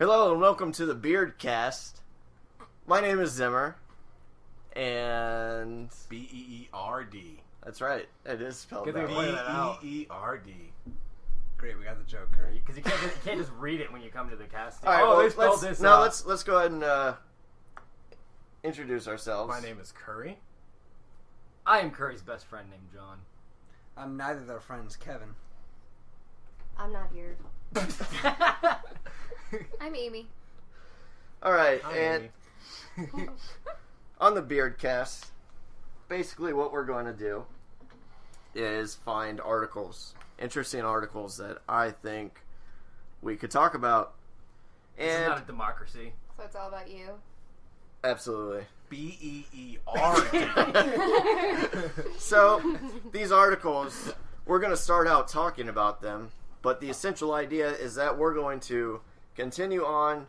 Hello and welcome to the Beerdcast. My name is Zimmer, and B-E-E-R-D. That's right. It is spelled Good that thing way. we pointed that out. B-E-E-R-D. Great, we got the joke, Kurt. Because you can't just read it when you come to the casting. All right, oh, well, they spelled this out. let's go ahead and introduce ourselves. My name is Curry. I am Curry's best friend named John. I'm neither of their friends, Kevin. I'm not here. I'm Amy. All right, Hi, and Amy. on the Beerdcast, basically what we're going to do is find interesting articles that I think we could talk about. This is And not a democracy. So it's all about you. absolutely. B-E-E-R-D. So, these articles, we're going to start out talking about them, but the essential idea is that we're going to continue on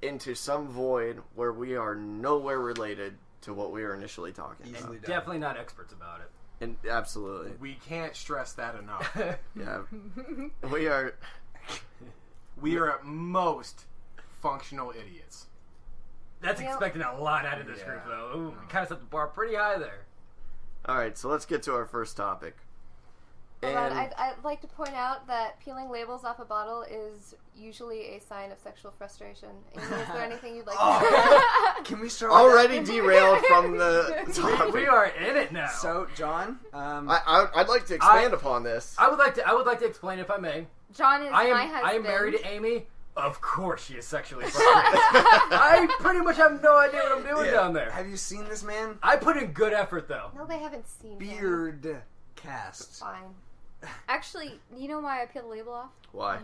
into some void where we are nowhere related to what we were initially talking about. Easily done. Definitely not experts about it. And absolutely. We can't stress that enough. Yeah. We are... We are at most functional idiots. That's You know- expecting a lot out of this group, though. Ooh, we kind of set the bar pretty high there. Alright, so let's get to our first topic. Hold on, And I'd like to point out that peeling labels off a bottle is usually a sign of sexual frustration. Amy, is there anything you'd like to Can we start with already derailed from the topic. We are in it now. that? So, John, I'd like to expand upon this. I would like to explain, if I may. John is I my husband. am married to Amy. Of course she is sexually frustrated. I pretty much have no idea what I'm doing down there. have you seen this man? I put in good effort, though. No, they haven't seen him. Beerdcast. Fine. Actually, you know why I peel the label off? Why?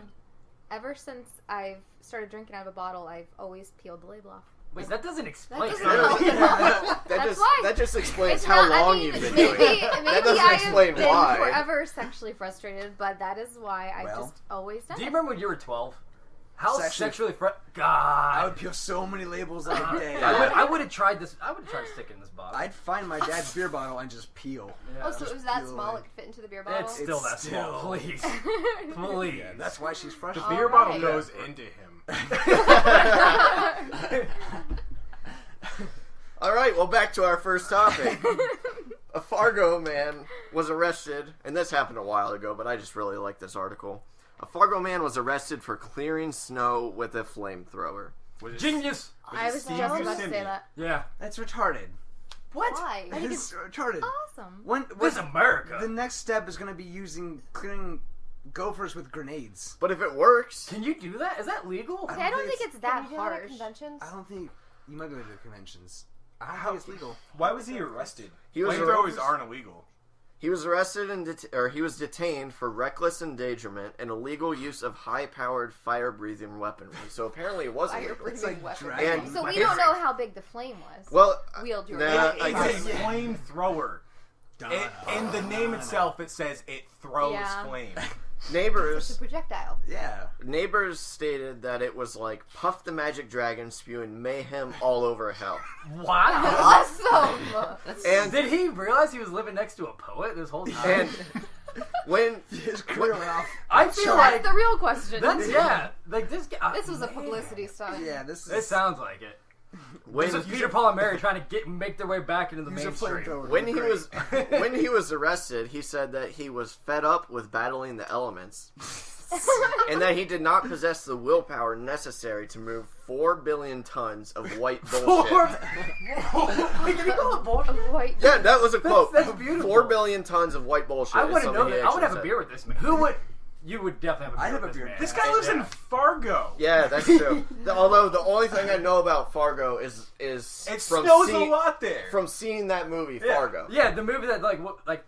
Ever since I've started drinking out of a bottle, I've always peeled the label off. Wait, that doesn't explain doesn't it. help at all. That's why. That just explains It's how not- I long mean, you've been maybe, doing it. Maybe doesn't I explain have been why. forever sexually frustrated, but that is why I've Well, just always done Do you it. remember when you were 12? How Sexually- sexually God. I would peel so many labels every day. I would have tried this. I would have tried sticking this bottle. I'd find my dad's beer bottle and just peel. Yeah. Oh, so it was that peel small away. it could fit into the beer bottle? It's still that small. still- Please. Please. Yeah, that's why she's The frustrated. beer Alright. bottle goes into him. All right, well, back to our first topic. A Fargo man was arrested, and this happened a while ago, but I just really like this article. A Fargo man was arrested for clearing snow with a flamethrower. Was it- Genius. I was Steve just about to Buscemi? say that. Yeah. That's retarded. What? Why? That is retarded. Awesome. This is America. The next step is going to be clearing gophers with grenades. But if it works, Can you do that? Is that legal? See, I don't think it's that Can you do that at harsh. conventions? I don't think you might be able to do conventions. I don't think it's legal. Why was he arrested? he was Flamethrowers aren't illegal. he was arrested and he was detained for reckless endangerment and illegal use of high-powered fire-breathing weaponry. So apparently it was illegal. It's like weapon. dragging. And- So we don't know how big the flame was. Well, Wield your nah, blade. I It's guess- a flamethrower. In the name itself, it says it throws Yeah. flame. It's a neighbors projectile. Yeah. stated that it was like Puff the Magic Dragon spewing mayhem all over hell. Wow. Awesome! And Did he realize he was living next to a poet this whole time? and when His career went off. I feel That's like the real question. that's like this guy. This was a publicity stunt. Yeah, this is. It sounds like it. when This is Peter, Paul, and Mary trying to make their way back into the Use a mainstream. flamethrower. when he Great. was when he was arrested, he said that he was fed up with battling the elements, and that he did not possess the willpower necessary to move 4 billion tons of white bullshit. Wait, did he call it bullshit? White. Yeah, that was a quote. That's beautiful. 4 billion tons of white bullshit. I is wouldn't know something he that. I would actually have a said. beer with this man. Who would? You would definitely I'd have have a a beer beer with with this This man. guy lives in Fargo. Yeah, that's true. Although the only thing I know about Fargo is It from snows a seeing, lot there. from seeing that movie Yeah. Fargo. Yeah, the movie that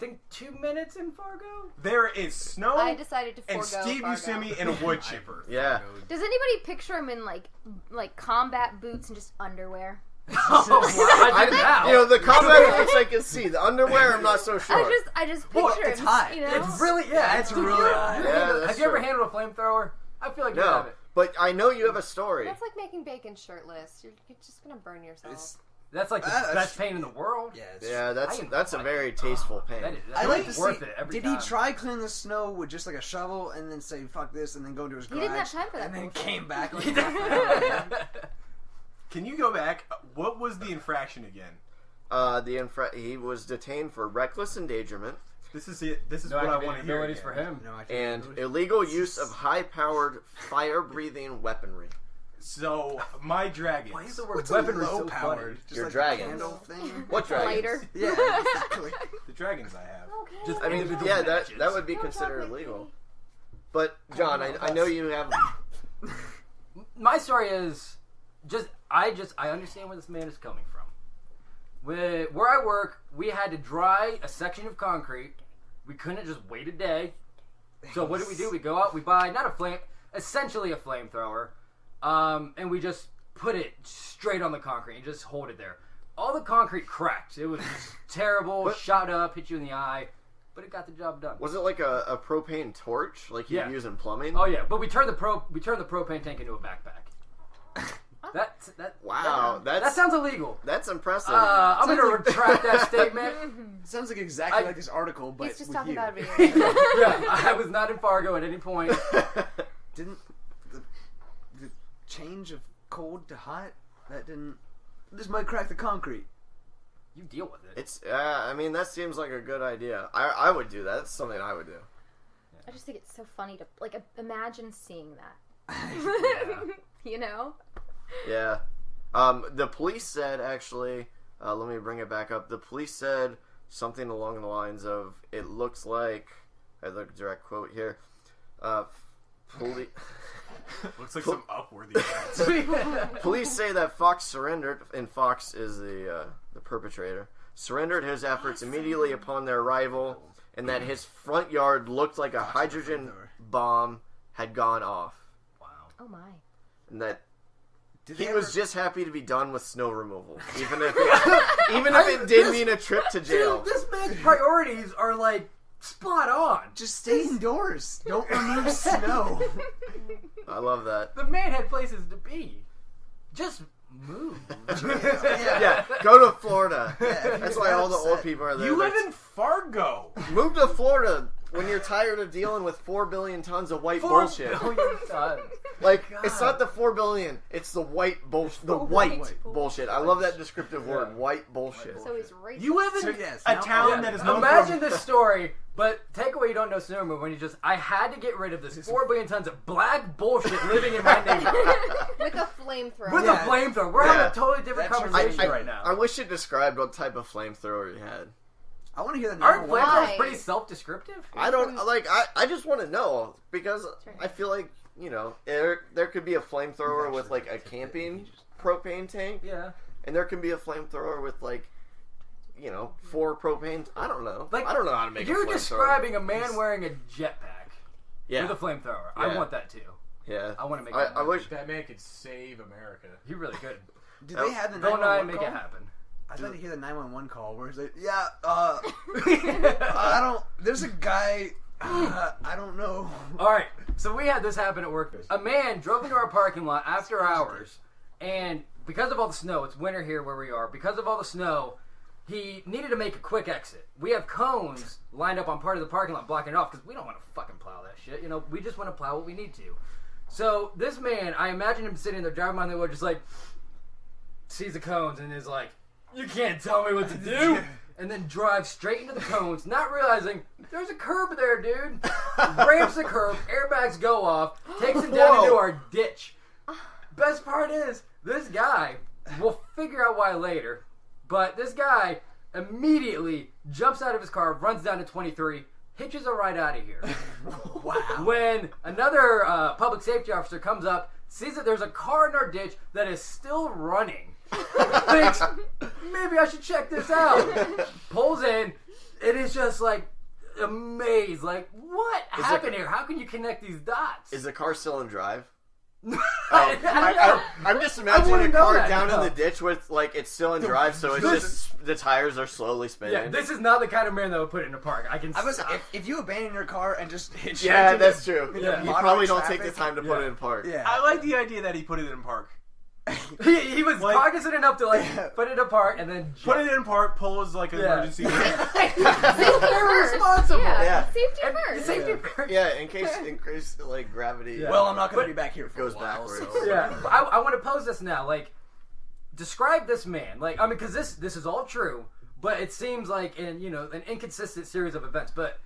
think 2 minutes in Fargo. There is snow I decided to forego and Steve Fargo. Buscemi in a wood chipper. Yeah. Does anybody picture him in like combat boots and just underwear? I do now. You know, the combat boots I can see. The underwear, I'm not so sure. I just Well, picture it's him. hot. You know? It's really It's really hot. Yeah, that's Have you ever true. handled a flamethrower? I feel like you No, have it. but I know you have a story. That's like making bacon shirtless. You're just gonna burn yourself. That's like the best paint in the world. Yeah, that's a very tasteful paint. I like to worth see. it every Did time. he try cleaning the snow with just like a shovel and then say "fuck this" and then go to his garage? He didn't have time for that And then bullshit. came back. Like, Can you go back? What was the infraction again? He was detained for reckless endangerment This is it. This is No what I activated want to hear. abilities again. for him. no, I can't and do it. illegal use of high-powered, fire-breathing weaponry. So my dragons. Why is the word What's weaponry low so powered? funny? Just Your like dragons. a candle thing. What dragons? Lighter. Yeah, exactly. The dragons I have. Okay. Just I mean, individual yeah, matches. that would be Don't considered talk like illegal. me. But John, I know you have. My story is I understand where this man is coming from. Where I work, we had to dry a section of concrete. We couldn't just wait a day. So what do? We go out, we buy essentially a flamethrower, and we just put it straight on the concrete and just hold it there. All the concrete cracked. It was just terrible, What? shot up, hit you in the eye, but it got the job done. Was it like a propane torch, like you Yeah. use in plumbing? Oh yeah, but we turned the propane tank into a backpack. Wow, That sounds illegal. that's impressive. I'm Sounds gonna like- retract that statement. Sounds like exactly like this article, but He's just with talking you. about a video game. Yeah, I was not in Fargo at any point. Didn't the change of cold to hot that didn't? This might crack the concrete. You deal with it. It's. I mean, that seems like a good idea. I would do that. That's something I would do. I just think it's so funny to imagine seeing that. Yeah. You know? Yeah. The police said, actually, let me bring it back up. The police said something along the lines of, it looks like, I have a direct quote here, Looks like some upworthy events. police say that Fox surrendered, and Fox is the perpetrator, surrendered his efforts immediately upon their arrival, and that his front yard looked like a hydrogen bomb had gone off. Wow. Oh my. And that Did he they was ever- just happy to be done with snow removal, even if it did mean a trip to jail. Dude, this man's priorities are like spot on. just stay indoors. Don't remove snow. I love that. The man had places to be. Just move. Yeah, go to Florida. Yeah, That's why all the old people are there. You live That's- in Fargo. Move to Florida when you're tired of dealing with 4 billion tons of white bullshit. Like, it's not the 4 billion, it's the white bullshit. The white bullshit. I love that descriptive word, white bullshit. So he's racist. You live in So, yes, a now- town Yeah, that is known imagine for... this story, but take away you don't know snow removal when you just I had to get rid of this 4 billion tons of black bullshit living in my neighborhood With a flamethrower. with Yeah. a flamethrower. We're Yeah. having a totally different That's your conversation I right now. I wish it described what type of flamethrower you had. I want to hear the Aren't number one. flamethrowers Why? pretty self-descriptive? I don't, like, I just want to know, because Sure. I feel like, you know, there could be a flamethrower with, like, a camping propane tank, Yeah. and there can be a flamethrower with, like, you know, 4 propane. I don't know. Like, I don't know how to make a You're flamethrower. describing a man wearing a jetpack Yeah. with a flamethrower. Yeah. I want that too. Yeah. I want to make I that. wish. That man could save America. He really could. Did they have the Go 911 9 make call? it happen. I'd like to hear the 911 call where it's like, yeah, I don't. There's a guy. I don't know. All right, so we had this happen at work. A man drove into our parking lot after hours, and because of all the snow, it's winter here where we are. Because of all the snow, he needed to make a quick exit. We have cones lined up on part of the parking lot blocking it off because we don't want to fucking plow that shit. You know, we just want to plow what we need to. So this man, I imagine him sitting there driving on the road, just like sees the cones and is like, "You can't tell me what to do." And then drives straight into the cones, not realizing there's a curb there, dude. Ramps the curb, airbags go off, takes him down Whoa. into our ditch. Best part is, this guy, we'll figure out why later, but this guy immediately jumps out of his car, runs down to 23, hitches a ride out of here. Wow. When another public safety officer comes up, sees that there's a car in our ditch that is still running, thinks, maybe I should check this out. Pulls in, it is just like amazed, like, what happened here? How can you connect these dots? Is the car still in drive? I don't know. I'm just imagining a wouldn't know car that, down no. in the ditch with, like, it's still in drive, so it's just the tires are slowly spinning. Yeah, this is not the kind of man that would put it in a park. I can I was if you abandon your car and just hitch Yeah, into that's the- true. into Yeah. You modern probably don't take the traffic. time to put Yeah. it in park. Yeah. I like the idea that he put it in park. He was Like- cognizant enough to like put it apart and then Put it in part, pull as like an emergency. Very responsible. Yeah. Safety And first. safety first. Yeah, in case like gravity. Yeah. Well, I'm not going But- to be back here for Goes a while. backwards. So. Yeah, I want to pose this now. Like, describe this man. Like, I mean, because this is all true, but it seems like an inconsistent series of events. But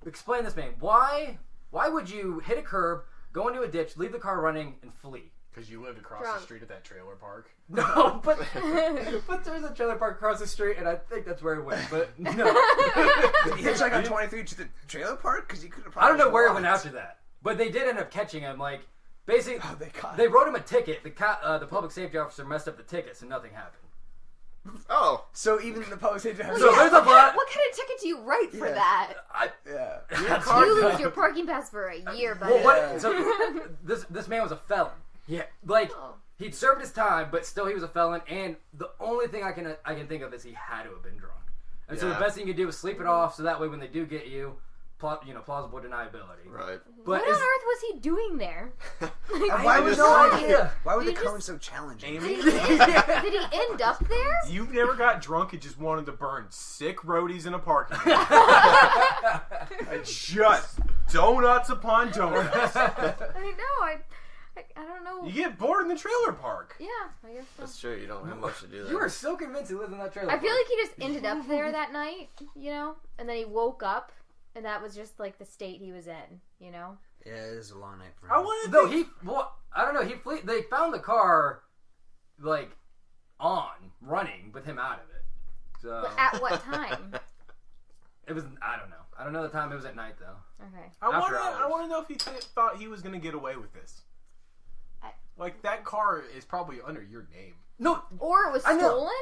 explain this man. Why would you hit a curb, go into a ditch, leave the car running, and flee? Because you lived across Drunk. the street at that trailer park. No, but there's a trailer park across the street, and I think that's where he went. But no, Did he hitchhike on 23 to the trailer park? Because you could have. I don't know where he went after that. But they did end up catching him. Like, basically, Oh, they caught they him. wrote him a ticket. The public safety officer messed up the ticket, so nothing happened. Oh, So even the public safety. So there's a lot. What kind of ticket do you write for Yeah. that? Yeah. You lose your parking pass for a year, buddy. Well, what? So this man was a felon. Yeah, like Oh. he'd served his time, but still he was a felon. And the only thing I can think of is he had to have been drunk. And so the Yeah. best thing you could do is sleep it off, so that way when they do get you, plausible deniability. right. But What on earth was he doing there? I have just- no idea. Why were the You just- cones so challenging? Amy, Did he end up there? you've never got drunk and just wanted to burn sick roadies in a parking lot. Just donuts upon donuts. I know. I don't know. You get bored in the trailer park. Yeah, I guess so. That's true. You don't have much to do there. You are so convinced he lived in that trailer. I feel park. like he just ended up there that night, and then he woke up, and that was just like the state he was in, Yeah, it is a long night for him. I wanted No, to. I don't know. They found the car, like, running with him out of it. So But at what time? it was. I don't know. I don't know the time. It was at night though. Okay. I After want hours. to know if he thought he was going to get away with this. Like, that car is probably under your name. No, Or it was I know. stolen?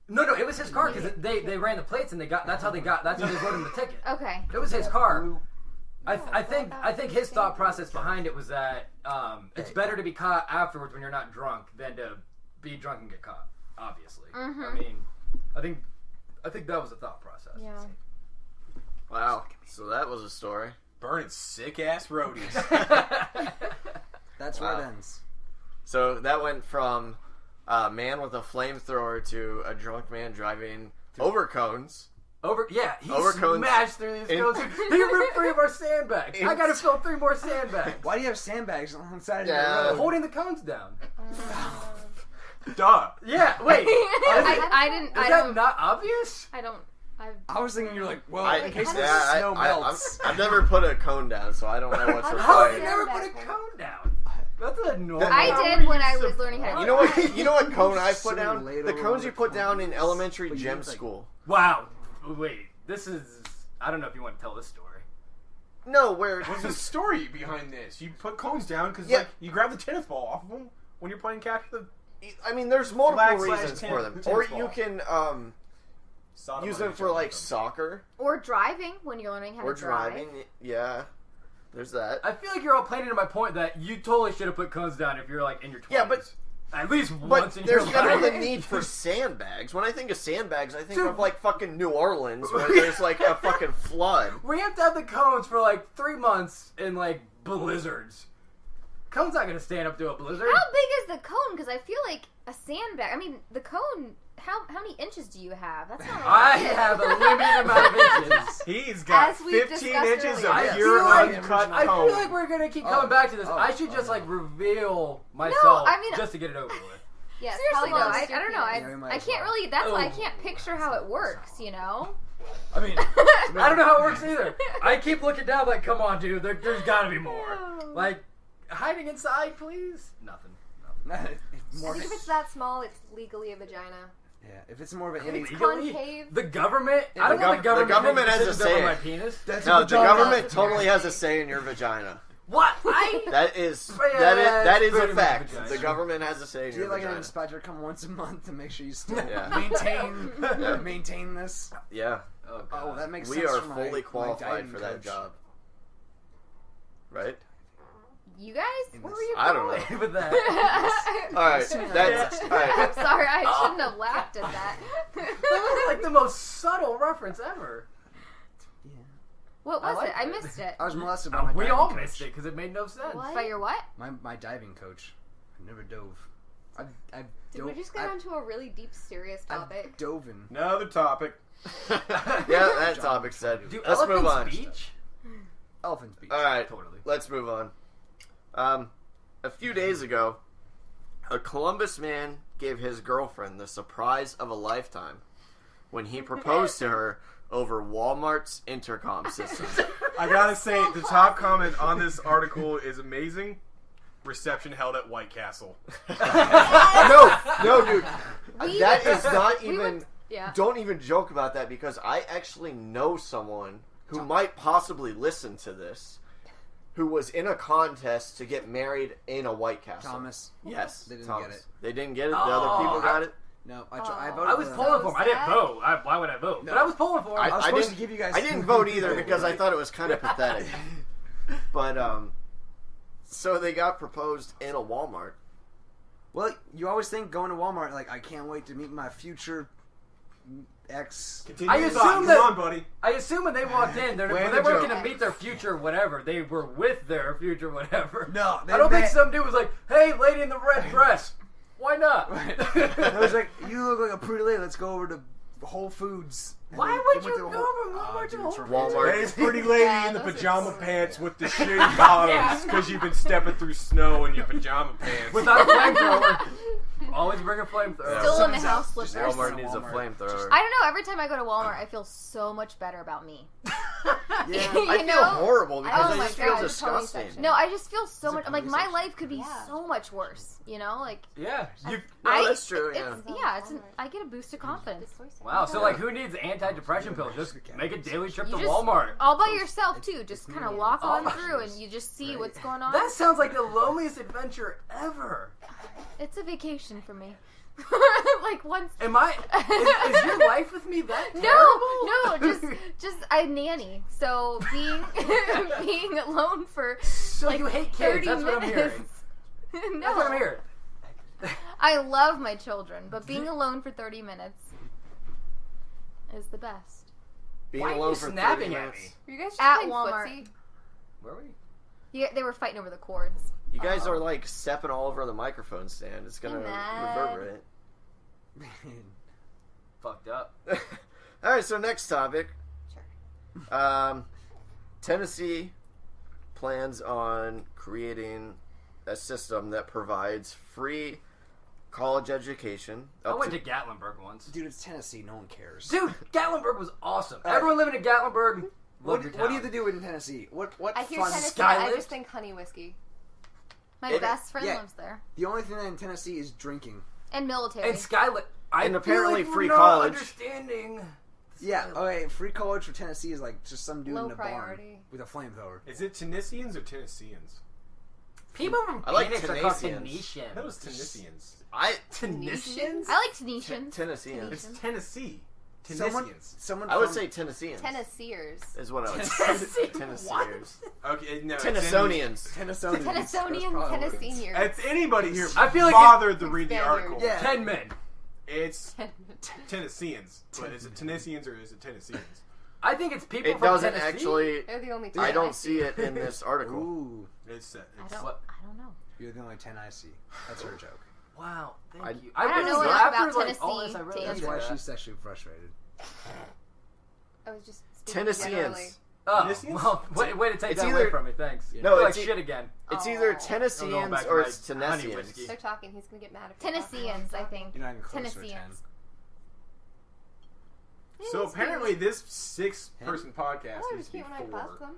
no, it was his car because they ran the plates and that's how they wrote him the ticket. Okay. It was his car. I think his thought process behind it was that it's better to be caught afterwards when you're not drunk than to be drunk and get caught. Obviously, Mhm. I mean, I think that was the thought process. Yeah. Wow. So that was a story. Burning sick ass roadies. That's where Wow. it ends. So that went from a man with a flamethrower to a drunk man driving over cones. He Over cones. smashed through these In- cones. He ripped 3 of our sandbags. I gotta fill 3 more sandbags. Why do you have sandbags alongside Yeah. of the road? Holding the cones down. Duh. Yeah, wait. I didn't. Is that not obvious? I don't. I was thinking you're like, well, I, in case the yeah, snow melts. I've never put a cone down, so I don't know what's How have you required. never put a cone down? That's a normal. I How did were when you I was surprised? learning how to You know what? You know what cone I So put down? later The cones on you the put down in cones. elementary But you gym look like- school. Wow. Wait. This is. I don't know if you want to tell this story. No, where What's the story behind this? You put cones down because Yeah. like you grab the tennis ball off of them when you're playing catch the I mean, there's multiple Flag/tennis reasons for them. Or ball. you can sodomize use them each for other like with them. soccer Or driving when you're learning how or to drive. driving. Yeah, there's that. I feel like you're all playing into my point that you totally should have put cones down if you're like in your 20s. Yeah, but- at least But once in your there's never life. the need for sandbags. When I think of sandbags, I think Dude. of like fucking New Orleans where there's like a fucking flood. We have to have the cones for like 3 months in like blizzards. Cone's not gonna stand up to a blizzard. How big is the cone? Because I feel like a sandbag. I mean, the cone. How many inches do you have? That's not. A lot. I have a limited amount of inches. He's got As we've 15 discussed inches earlier. of I pure feel like- uncut I cone. feel like we're gonna keep coming back to this. I should just like reveal myself No, I mean- just to get it over with. Yes, Seriously though, probably I don't know. Yeah, we might I as can't well. really. That's why I Oh. can't picture how it works. You know. I mean, I don't know how it works either. I keep looking down like, come on, dude. There's gotta be more. Like, hiding inside, please. Nothing. I more. think if it's that small, it's legally a vagina. Yeah, if it's more of an It's any. concave. The government. I The don't know. The government, government makes has a decisions over say. my penis. That's No, a the vagina. government totally has a say in your vagina. What? That is Yeah, that is pretty a much fact. vagina. The government has a say in Do you your like an vagina. inspector come once a month to make sure you still Yeah. maintain this? Yeah, Oh, Oh, God. that makes we sense. are for fully my qualified diving for that coach. job. Right? You guys. Where were you I don't going know. with that? All right, that's all right. I'm sorry. I shouldn't have laughed at that. That was like the most subtle reference ever. What I was like it? I it. missed it. I was molested by my We diving all coach. missed it because it made no sense. What? By your what? My diving coach. I never dove. I've Did we just get onto a really deep, serious topic? I've dove in. Another topic. Yeah, that topic said. Do Let's move on. elephants beach? Elephant Beach. All right, Totally. let's move on. A few days ago, a Columbus man gave his girlfriend the surprise of a lifetime when he proposed to her over Walmart's intercom system. I gotta say, the top comment on this article is amazing. Reception held at White Castle. No, dude. That is not we even... went- yeah. Don't even joke about that because I actually know someone who might possibly listen to this who was in a contest to get married in a White Castle. Thomas. Yes. They didn't Thomas. get it. They didn't get it. The other people got it. No, I voted I was for them. pulling for him. I didn't sad. vote. Why would I vote? No. But I was pulling for him. I was supposed to give you guys... I didn't vote either because I thought it was kind of pathetic. But, so they got proposed in a Walmart. Well, you always think going to Walmart, like, I can't wait to meet my future ex. Continue I your assume thought. that- Come on, buddy. I assume when they walked in, they Land weren't the going joke. to meet their future whatever. They were with their future whatever. No, I don't think some dude was like, "Hey, lady in the red dress, why not?" I was like, you look like a pretty lady. Let's go over to Whole Foods. And Why they would went you to go from Walmart to dude, Whole it's Foods? Walmart. That is pretty lady Yeah, in the those are pajama so pants with the shitty bottoms because you've been stepping through snow in your pajama pants. Without a flamethrower. Always bring a flamethrower. Still in the Someone's house out. slippers. Walmart needs a Walmart. flamethrower. I don't know. Every time I go to Walmart, I feel so much better about me. Yeah. I feel horrible because Oh I my just feel God, the pony disgusting. section. No, I just feel so It's a much. Like my conversation. life could be Yeah. so much worse. You know, like Yeah. You, No, that's true, It's, yeah. yeah, it's I get a boost of confidence. wow. So like, who needs anti-depression pills? Just make a daily trip to You just- Walmart. All by yourself too. Just kind of walk All on by through, and you just see what's going on. That sounds like the loneliest adventure ever. It's a vacation for me. Like once. Am I? Is your life with me that No, terrible? just I nanny. So being alone for So like you hate kids? 30 That's what I'm hearing. minutes. No, That's what I'm hearing. I love my children, but being alone for 30 minutes is the best. Being Why are alone you for 30 snapping at minutes. me? Were you guys just At playing Walmart. footsie? Where were you? Yeah, they were fighting over the cords. You guys are like stepping all over the microphone stand. It's gonna I'm mad. reverberate. Fucked up. All right, so next topic. Sure. Tennessee plans on creating a system that provides free college education. I went to Gatlinburg once. Dude, it's Tennessee. No one cares. Dude, Gatlinburg was awesome. Everyone living in Gatlinburg, What, love your what do town. you have to do in Tennessee? What I hear fun? Tennessee. Skylift? I just think honey whiskey. My It- best friend yeah. lives there. The only thing in Tennessee is drinking. And military. And Skylit. I And feel apparently like free we're not college. Understanding. Yeah, okay, free college for Tennessee is like just some dude Low in a priority. barn with a flamethrower. Is it Tennesseans or Tennesseans? People from I like Phoenix are called Tennesseans. Tennesseans. That was Tennesseans. Tennesseans? I like Tenetians. Tennesseans. It's Tennessee. Someone, Tennesseans. someone I would from- say Tennesseans. Tennesseers. is what I would Tennessee. say. Tennesseers. Okay, no. Tennessonians. Tennesseeans. Tennesseonians, Tennesseeniers. If anybody here I feel like bothered to read the Spaniards. article, Yeah. 10 men. it's Tennesseans. But is it Tennesseans or is it Tennesseans? I think it's people It from doesn't Tennessee. actually. They're the only two I I don't see it in this article. Ooh, It's I it's don't. What? I don't know. you're the only 10 I see. That's her joke. Wow, thank I- you. I don't really know do. enough After, about like, all Tennessee this, I really to That's did why that. she's sexually frustrated. I was just speaking generally. Tennesseans. Oh, Tennesseans? well, way to take It's that either- away from me. Thanks. Yeah. I No, feel like it's e- shit again. It's Oh. either I'm going Tennesseans back to or my it's honey Tennesseans. whiskey. They're talking. He's gonna get mad if we talk Tennesseans, while I I'm think. You're not even close to a 10. Tennesseans. talking. So It's apparently cute. this 6-person podcast Oh, it needs was to be cute when I passed 4. them.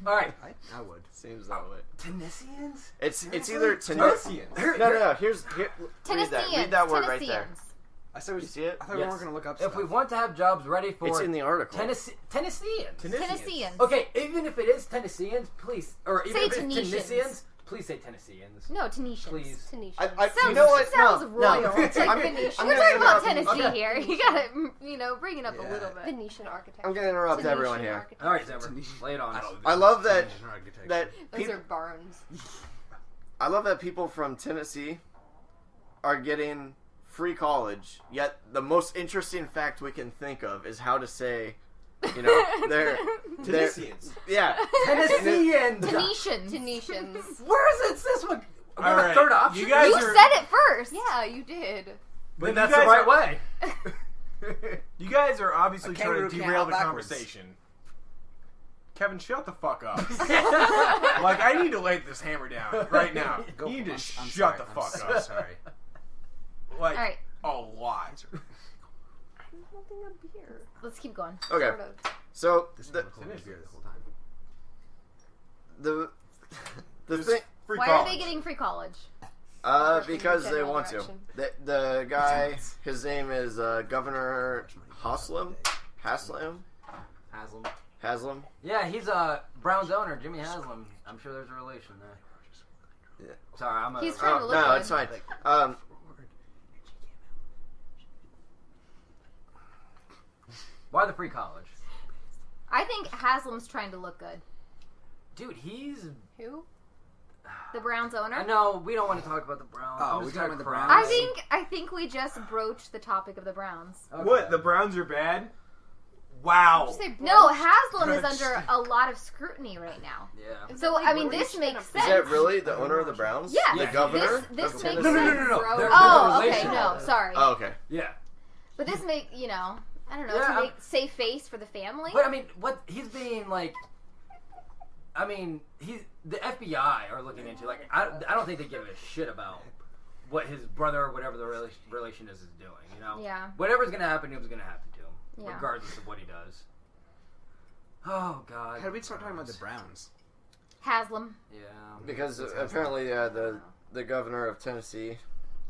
All right, I would. Seems that way. Tennesseans. It's Seriously? either Tennesseans. No. Here's read Tennesseans. that. Read that word right there. Tennesseans. I said we You see it? I thought we Yes. weren't going to look up If stuff. we want to have jobs ready for It's in the article. Tennesseans. Tennesseans. Okay, even if it is Tennesseans, please, or even Say if it's Tennesseans. Tennesseans, please say Tennesseans. No, Tenetians. Please. Tennesseans. You know what? Sounds No, royal. no. It's like I'm Venetian. gonna We're talking about interrupt- Tennessee okay. here. You gotta, bring it up a Yeah. little bit. Venetian architecture. I'm gonna interrupt Venetian everyone here. architecture. All right, Zimmer, lay it on us. I love that Architecture. that Those people. are barns. I love that people from Tennessee are getting free college. Yet the most interesting fact we can think of is how to say, they're Tennesseans. yeah. Tennesseans. Tenetians. Tenetians. Where is it? This one. We have a third option. You guys You are, said it first. Yeah, you did. but Then you that's the guys right are- way. You guys are obviously A trying kangaroo to can't derail hop the backwards. conversation. Kevin, shut the fuck up. Like, I need to lay this hammer down right now. Go You need for- to I'm shut sorry. the I'm fuck so up. sorry. Like, All right. a lot. I'm holding a beer. Let's keep going. Okay, Sort of. so This the is holding beer the whole time. the There's thing free Why college. are they getting free college? because they General want to. direction. The guy, his name is Governor Haslam. Haslam. Haslam. Yeah, he's Brown's owner, Jimmy Haslam. I'm sure there's a relation there. Yeah. Sorry, I'm a. He's trying to Oh, look no, good. it's fine. Why the free college? I think Haslam's trying to look good. Dude, he's. Who? The Browns owner. I know we don't want to talk about the Browns. Oh, I'm we just talking gonna about the cry. Browns? I think we just broached the topic of the Browns. Okay. What? The Browns are bad? Wow. Did you say No, brunch? Haslam is under a lot of scrutiny right now. Yeah. Is So, it like I mean, really this straight makes up sense. Is that really the owner of the Browns? Yeah. The Yeah. governor This of makes Tennessee? No, no, no, no, no. Bro. They're Oh, okay, relation. no, sorry. Oh, okay. Yeah. But this make, I don't know, Yeah, to make save face for the family. But I mean, what he's being like. I mean, the FBI are looking into. Like, I don't think they give a shit about what his brother or whatever the relation is doing. You know. Yeah. Whatever's gonna happen, it was gonna happen to him, Yeah. regardless of what he does. Oh God. How did we start talking about the Browns? Haslam. Yeah. Because apparently the governor of Tennessee,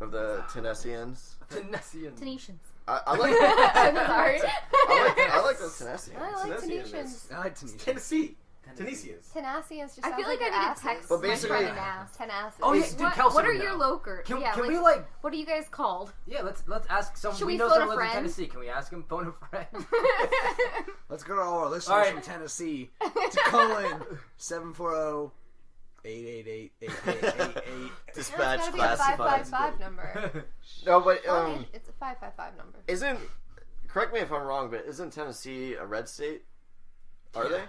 of the Tennesseans. Tennesseans. Tenetians. I like I'm sorry. I like the Tennesseans. I like Tennesseans. Tenetians. I like Tunisia. Tennessee. Tennesseans. Tenacious's just I feel sounds like I your need to asses. text But my basically- friend and ask. Tenacity. Oh, yeah, What, dude, Kelsey what are would your know. loker? Can yeah, we like? what are you guys called? Yeah, let's ask someone. Should we we know phone someone a lives in friend? Tennessee. Can we ask him? Phone a friend. Let's go to all our listeners All right. from Tennessee to call in 740-888-8888. Dispatch It's gotta be a classified. 555 number. No, but It's a 555 number. isn't, correct me if I'm wrong, but isn't Tennessee a red state? Are they?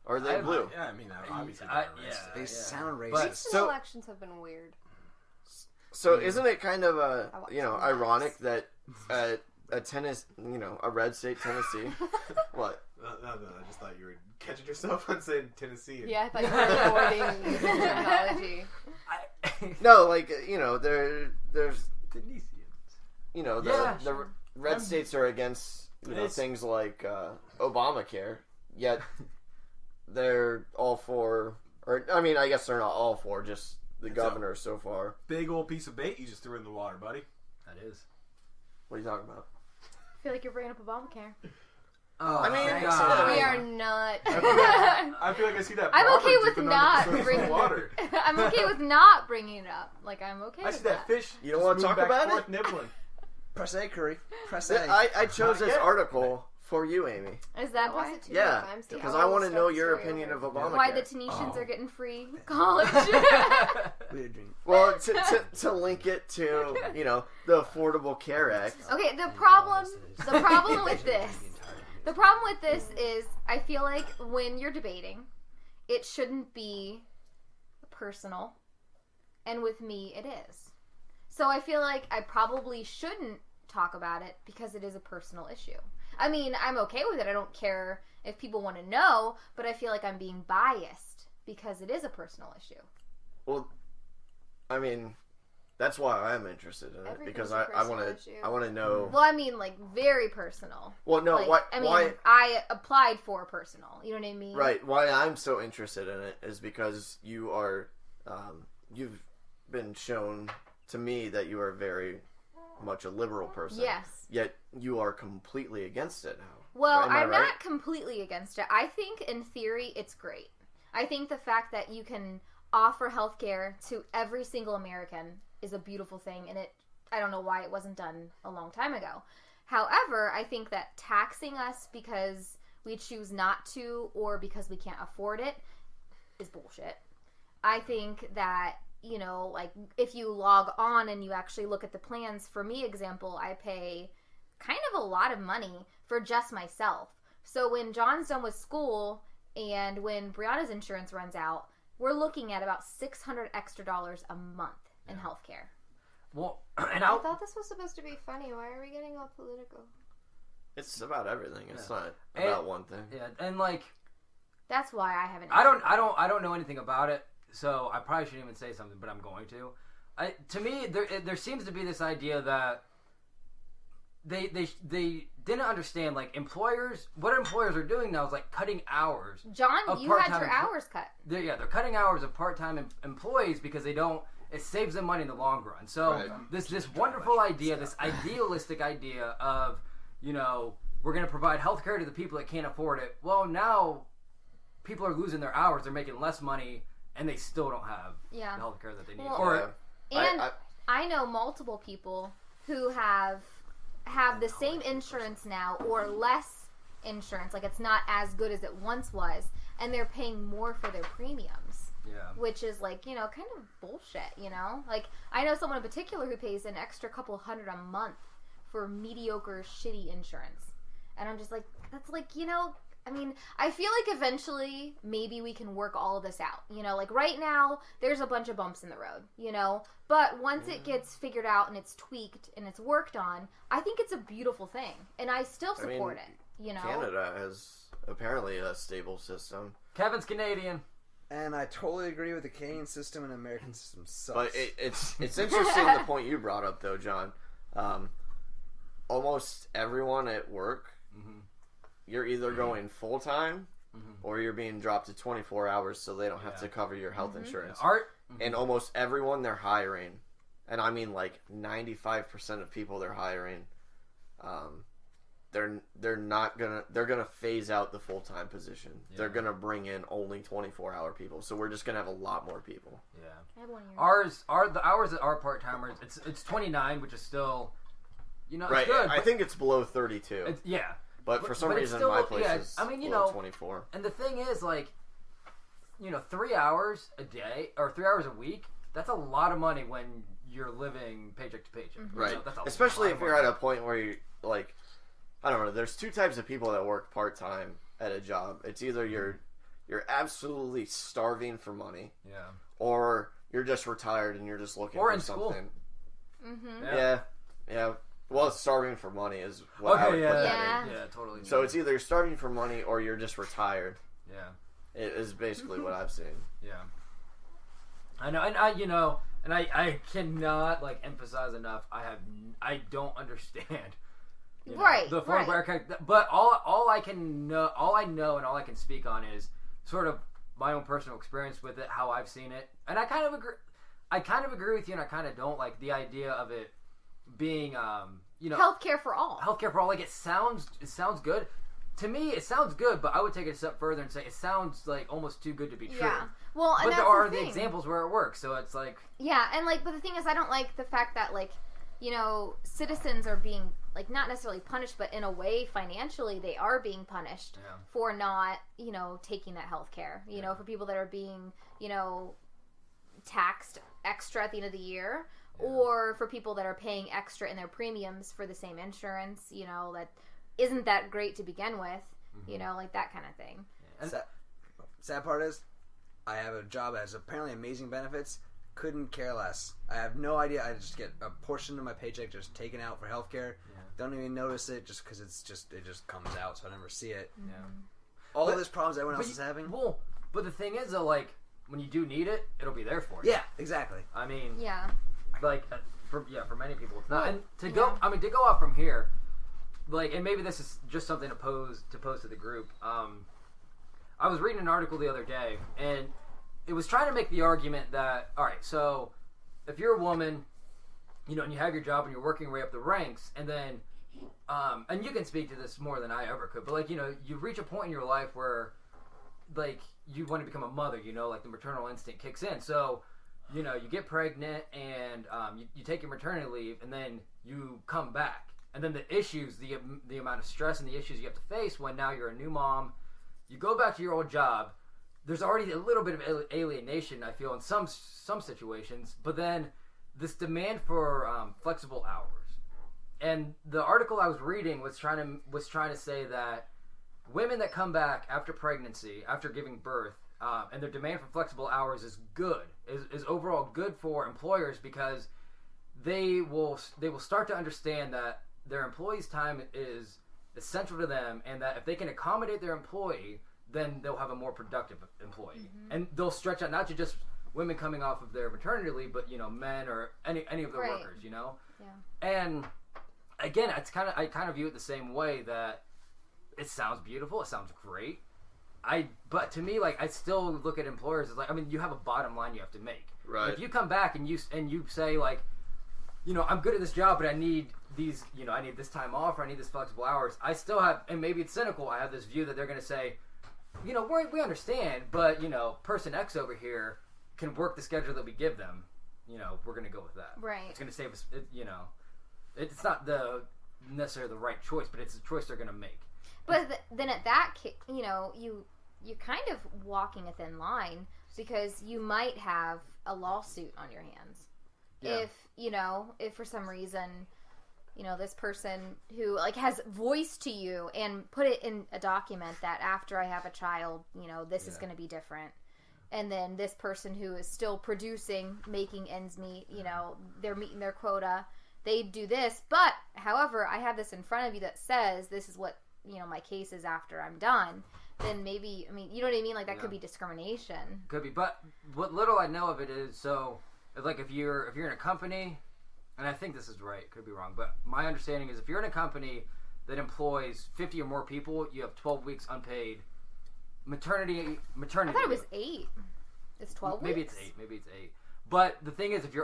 Or are they I- blue? Yeah, I mean, obviously. They sound racist. But- Recent So- elections have been weird. So isn't it kind of I watched some ironic that a red state, Tennessee? What? No, I just thought you were catching yourself on saying Tennessee. Yeah, I thought you were avoiding the terminology. No, like there's Tennesseans. the Yeah, the red states are against It's- things like Obamacare, yet they're all for, or I mean, I guess they're not all for, just the It's governor so far. Big old piece of bait you just threw in the water, buddy. That is. What are you talking about? I feel like you're bringing up Obamacare. Oh, I mean, thank it's- God. We are not. I feel like I see that. I'm barber okay with dipping not under the bringing water. I'm okay with not bringing it up. Like, I'm okay I with see that fish. You don't just wanna moving talk back about and forth, it? Nibbling. Press A, Curry. Press A. I chose this Not yet. article for you, Amy. Is that why? Yeah, because I want to know your opinion of Obamacare. Why the Tunisians are getting free college? We had a drink. Well, to link it to the Affordable Care Act. Okay, the problem with this, the problem with this is I feel like when you're debating, it shouldn't be personal, and with me it is. So I feel like I probably shouldn't talk about it because it is a personal issue. I mean, I'm okay with it. I don't care if people want to know, but I feel like I'm being biased because it is a personal issue. Well, I mean, that's why I'm interested in it, Everything's because a I personal want issue. to know. Well, I mean, like, very personal. Well, no, Like, why? I applied for personal. You know what I mean? Right. Why I'm so interested in it is because you are, you've been shown to me that you are very much a liberal person. Yes. Yet you are completely against it now. Well, Am I I'm right? not completely against it. I think, in theory, it's great. I think the fact that you can offer health care to every single American is a beautiful thing, and I don't know why it wasn't done a long time ago. However, I think that taxing us because we choose not to or because we can't afford it is bullshit. I think that, like, if you log on and you actually look at the plans, for me, example, I pay kind of a lot of money for just myself. So when John's done with school and when Brianna's insurance runs out, we're looking at about $600 extra a month in healthcare. Well, and I thought this was supposed to be funny. Why are we getting all political? It's about everything. It's not And- about one thing. yeah, and like That's why I haven't. I don't know anything about it, so I probably shouldn't even say something, but I'm going to. To me, there seems to be this idea that they didn't understand, like, what employers are doing now is like cutting hours. John, of you had part-time your hours cut. They're cutting hours of part-time employees because it saves them money in the long run. So Right. this wonderful idea, this idealistic idea of, we're going to provide health care to the people that can't afford it. Well, now people are losing their hours. They're making less money, and they still don't have the health care that they need. Well, And I know multiple people who have the same insurance now or less insurance. Like, it's not as good as it once was, and they're paying more for their premiums. Yeah. Which is, like, kind of bullshit, Like, I know someone in particular who pays an extra couple $100 a month for mediocre, shitty insurance. And I'm just like, that's like, I mean, I feel like eventually maybe we can work all of this out. Like right now, there's a bunch of bumps in the road, But once it gets figured out and it's tweaked and it's worked on, I think it's a beautiful thing. And I still support it, Canada has apparently a stable system. Kevin's Canadian. And I totally agree with the Canadian system, and the American system sucks. But it's interesting the point you brought up, though, John. Almost everyone at work, you're either going full-time or you're being dropped to 24 hours so they don't have to cover your health insurance. And almost everyone they're hiring, and I mean like 95% of people they're hiring, they're gonna phase out the full-time position. Yeah. They're gonna bring in only 24-hour people. So we're just gonna have a lot more people. Yeah. The hours that are part-timers, it's 29, which is still, right. It's good. I think it's below 32. But for some reason, my place is below 24. And the thing is, like, 3 hours a day or 3 hours a week, that's a lot of money when you're living paycheck to paycheck. Right. That's especially if you're at a point where you, like, I don't know, there's two types of people that work part-time at a job. It's either you're absolutely starving for money. Yeah. Or you're just retired and you're just looking for something. Yeah. Well, starving for money is what I would put that in. Yeah, totally. So it's either starving for money or you're just retired. Yeah. It is basically what I've seen. Yeah. I know, and I cannot, like, emphasize enough. I don't understand. The Affordable but all I know and all I can speak on is sort of my own personal experience with it, how I've seen it, and I kind of agree with you, and I kind of don't like the idea of it being healthcare for all. Healthcare for all. Like, it sounds good. To me, it sounds good, but I would take it a step further and say it sounds like almost too good to be true. Yeah. Well, and but there are the examples where it works, so it's like... Yeah, and, like, but the thing is, I don't like the fact that, like, citizens are being, like, not necessarily punished, but in a way, financially, they are being punished for not, taking that health care. For people that are being, taxed extra at the end of the year, or for people that are paying extra in their premiums for the same insurance, that isn't that great to begin with, like that kind of thing. Yeah. Sad part is, I have a job that has apparently amazing benefits. Couldn't care less. I have no idea. I just get a portion of my paycheck just taken out for healthcare. Yeah. Don't even notice it just because it just comes out, so I never see it. Yeah. All of these problems everyone else is having. Well, but the thing is, though, like, when you do need it, it'll be there for you. Yeah, exactly. I mean, like, for many people, it's not. And to go off from here, like, and maybe this is just something to pose to the group. I was reading an article the other day, and it was trying to make the argument that, all right, so if you're a woman, and you have your job and you're working your way up the ranks, and then, and you can speak to this more than I ever could, but, like, you reach a point in your life where, like, you want to become a mother, like the maternal instinct kicks in. So, you get pregnant and you take your maternity leave, and then you come back. And then the issues, the amount of stress and the issues you have to face when now you're a new mom, you go back to your old job. There's already a little bit of alienation, I feel, in some situations, but then this demand for flexible hours. And the article I was reading was trying to say that women that come back after pregnancy, after giving birth, and their demand for flexible hours is good, is overall good for employers because they will start to understand that their employees' time is essential to them, and that if they can accommodate their employee, then they'll have a more productive employee, and they'll stretch out not to just women coming off of their maternity leave, but men or any of their workers, Yeah. And again, I kind of view it the same way that it sounds beautiful, it sounds great. But to me, I still look at employers as you have a bottom line you have to make. Right. If you come back and you say I'm good at this job, but I need these, I need this time off, or I need this flexible hours. I still have, and maybe it's cynical, I have this view that they're going to say, we understand, but person X over here can work the schedule that we give them. We're going to go with that. Right. It's going to save us. It's not necessarily the right choice, but it's a choice they're going to make. But then at that case, you're kind of walking a thin line because you might have a lawsuit on your hands. Yeah. If for some reason, this person who has voiced to you and put it in a document that after I have a child, this is going to be different. And then this person who is still producing, making ends meet, they're meeting their quota. They do this, but however, I have this in front of you that says this is what, my case is after I'm done. Then maybe, you know what I mean? That could be discrimination. Could be, but what little I know of it is, so if you're in a company, and I think this is right, could be wrong, but my understanding is if you're in a company that employs 50 or more people, you have 12 weeks unpaid maternity. I thought it was 8. It's 12 Maybe weeks? Maybe it's 8. But the thing is, if you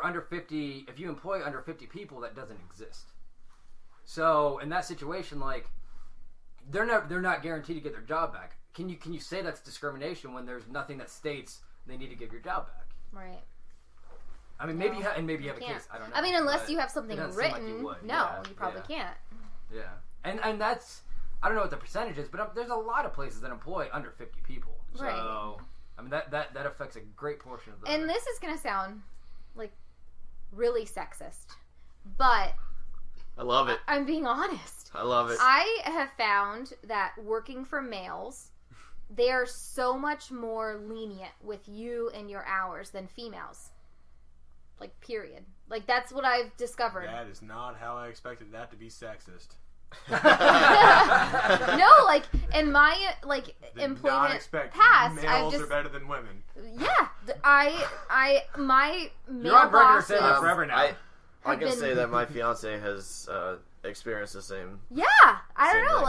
employ under 50 people, that doesn't exist. So in that situation, they're not guaranteed to get their job back. Can you say that's discrimination when there's nothing that states they need to give your job back? Right. Maybe you have a case. I don't know. Unless you have something written. You probably can't. Yeah, and that's, I don't know what the percentage is, but there's a lot of places that employ under 50 people. So Right. that affects a great portion of the. And this is gonna sound really sexist, but I love it. I'm being honest. I love it. I have found that working for males, they are so much more lenient with you and your hours than females. Period. That's what I've discovered. That is not how I expected that to be sexist. No, in my Did not employment expect past, males are better than women. Yeah, my You're male on record bosses. saying that forever now. I can been- say that my fiance has experienced the same. Yeah, I don't know.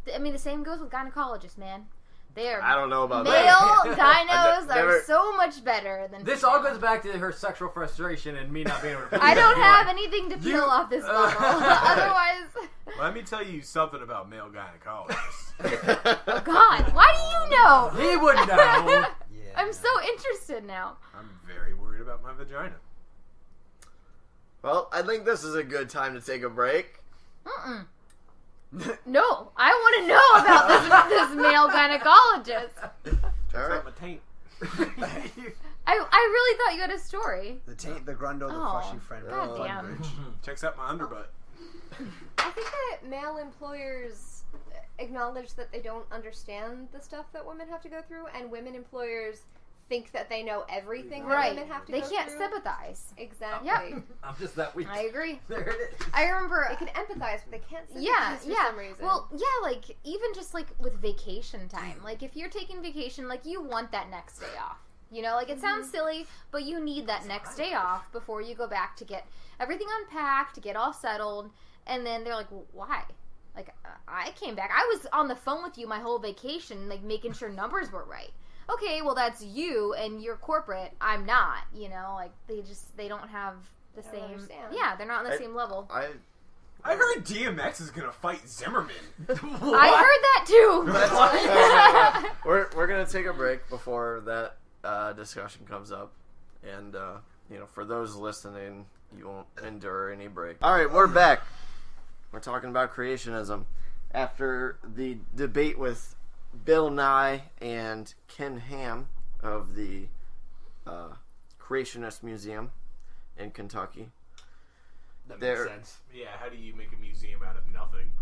Same The same goes with gynecologists, man. They're I don't know about male that. gynos never- are so much better than This female. all goes back to her sexual frustration and me not being able to. I don't have anything to peel off this bubble. Otherwise, Let me tell you something about male gynecologists. oh God, why do you know? He wouldn't know. Yeah. I'm so interested now. I'm very worried about my vagina. Well, I think this is a good time to take a break. Mm-mm. No, I want to know about this male gynecologist. All right. My taint. I really thought you had a story. The taint, the grundle, the Oh, fleshy friend. God fun damn. bridge. Checks out my underbutt. I think that male employers acknowledge that they don't understand the stuff that women have to go through, and women employers think that they know everything that Right. women have to They go can't through. sympathize. Exactly. Yeah. I'm just that weak. I agree. There it is. I remember. They can empathize, but they can't sympathize Yeah, for yeah. some reason. Well, yeah, even just with vacation time. If you're taking vacation, you want that next day off. It sounds silly, but you need that next day off before you go back to get everything unpacked, to get all settled. And then they're like, well, why? I came back. I was on the phone with you my whole vacation, making sure numbers were right. Okay, well, that's you and you're corporate. I'm not, they don't have the Don't sgoing understand. Yeah, they're not on the same level. I heard DMX is gonna fight Zimmerman. I heard that too. We're gonna take a break before that discussion comes up, and for those listening, you won't endure any break. All right, we're back. We're talking about creationism after the debate with Bill Nye and Ken Ham of the Creationist Museum in Kentucky. That There- makes sense. Yeah, how do you make a museum out of nothing?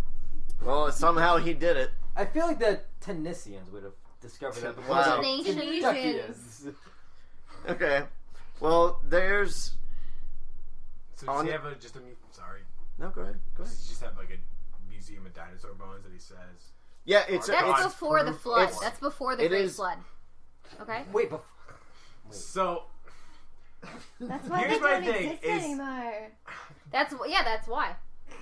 Well, somehow he did it. I feel like the Tennesseans would have discovered that before. Wow. Tunisians. Tunisians. Okay. Well, there's. So does he have sorry. No, go ahead. Go ahead. Does he just have like a museum of dinosaur bones that he says? Yeah, it's. That's it's before the flood. it's- That's before the it Great is- Flood. Okay. Wait, but So That's why Here's they my don't thing, exist is- anymore. That's why.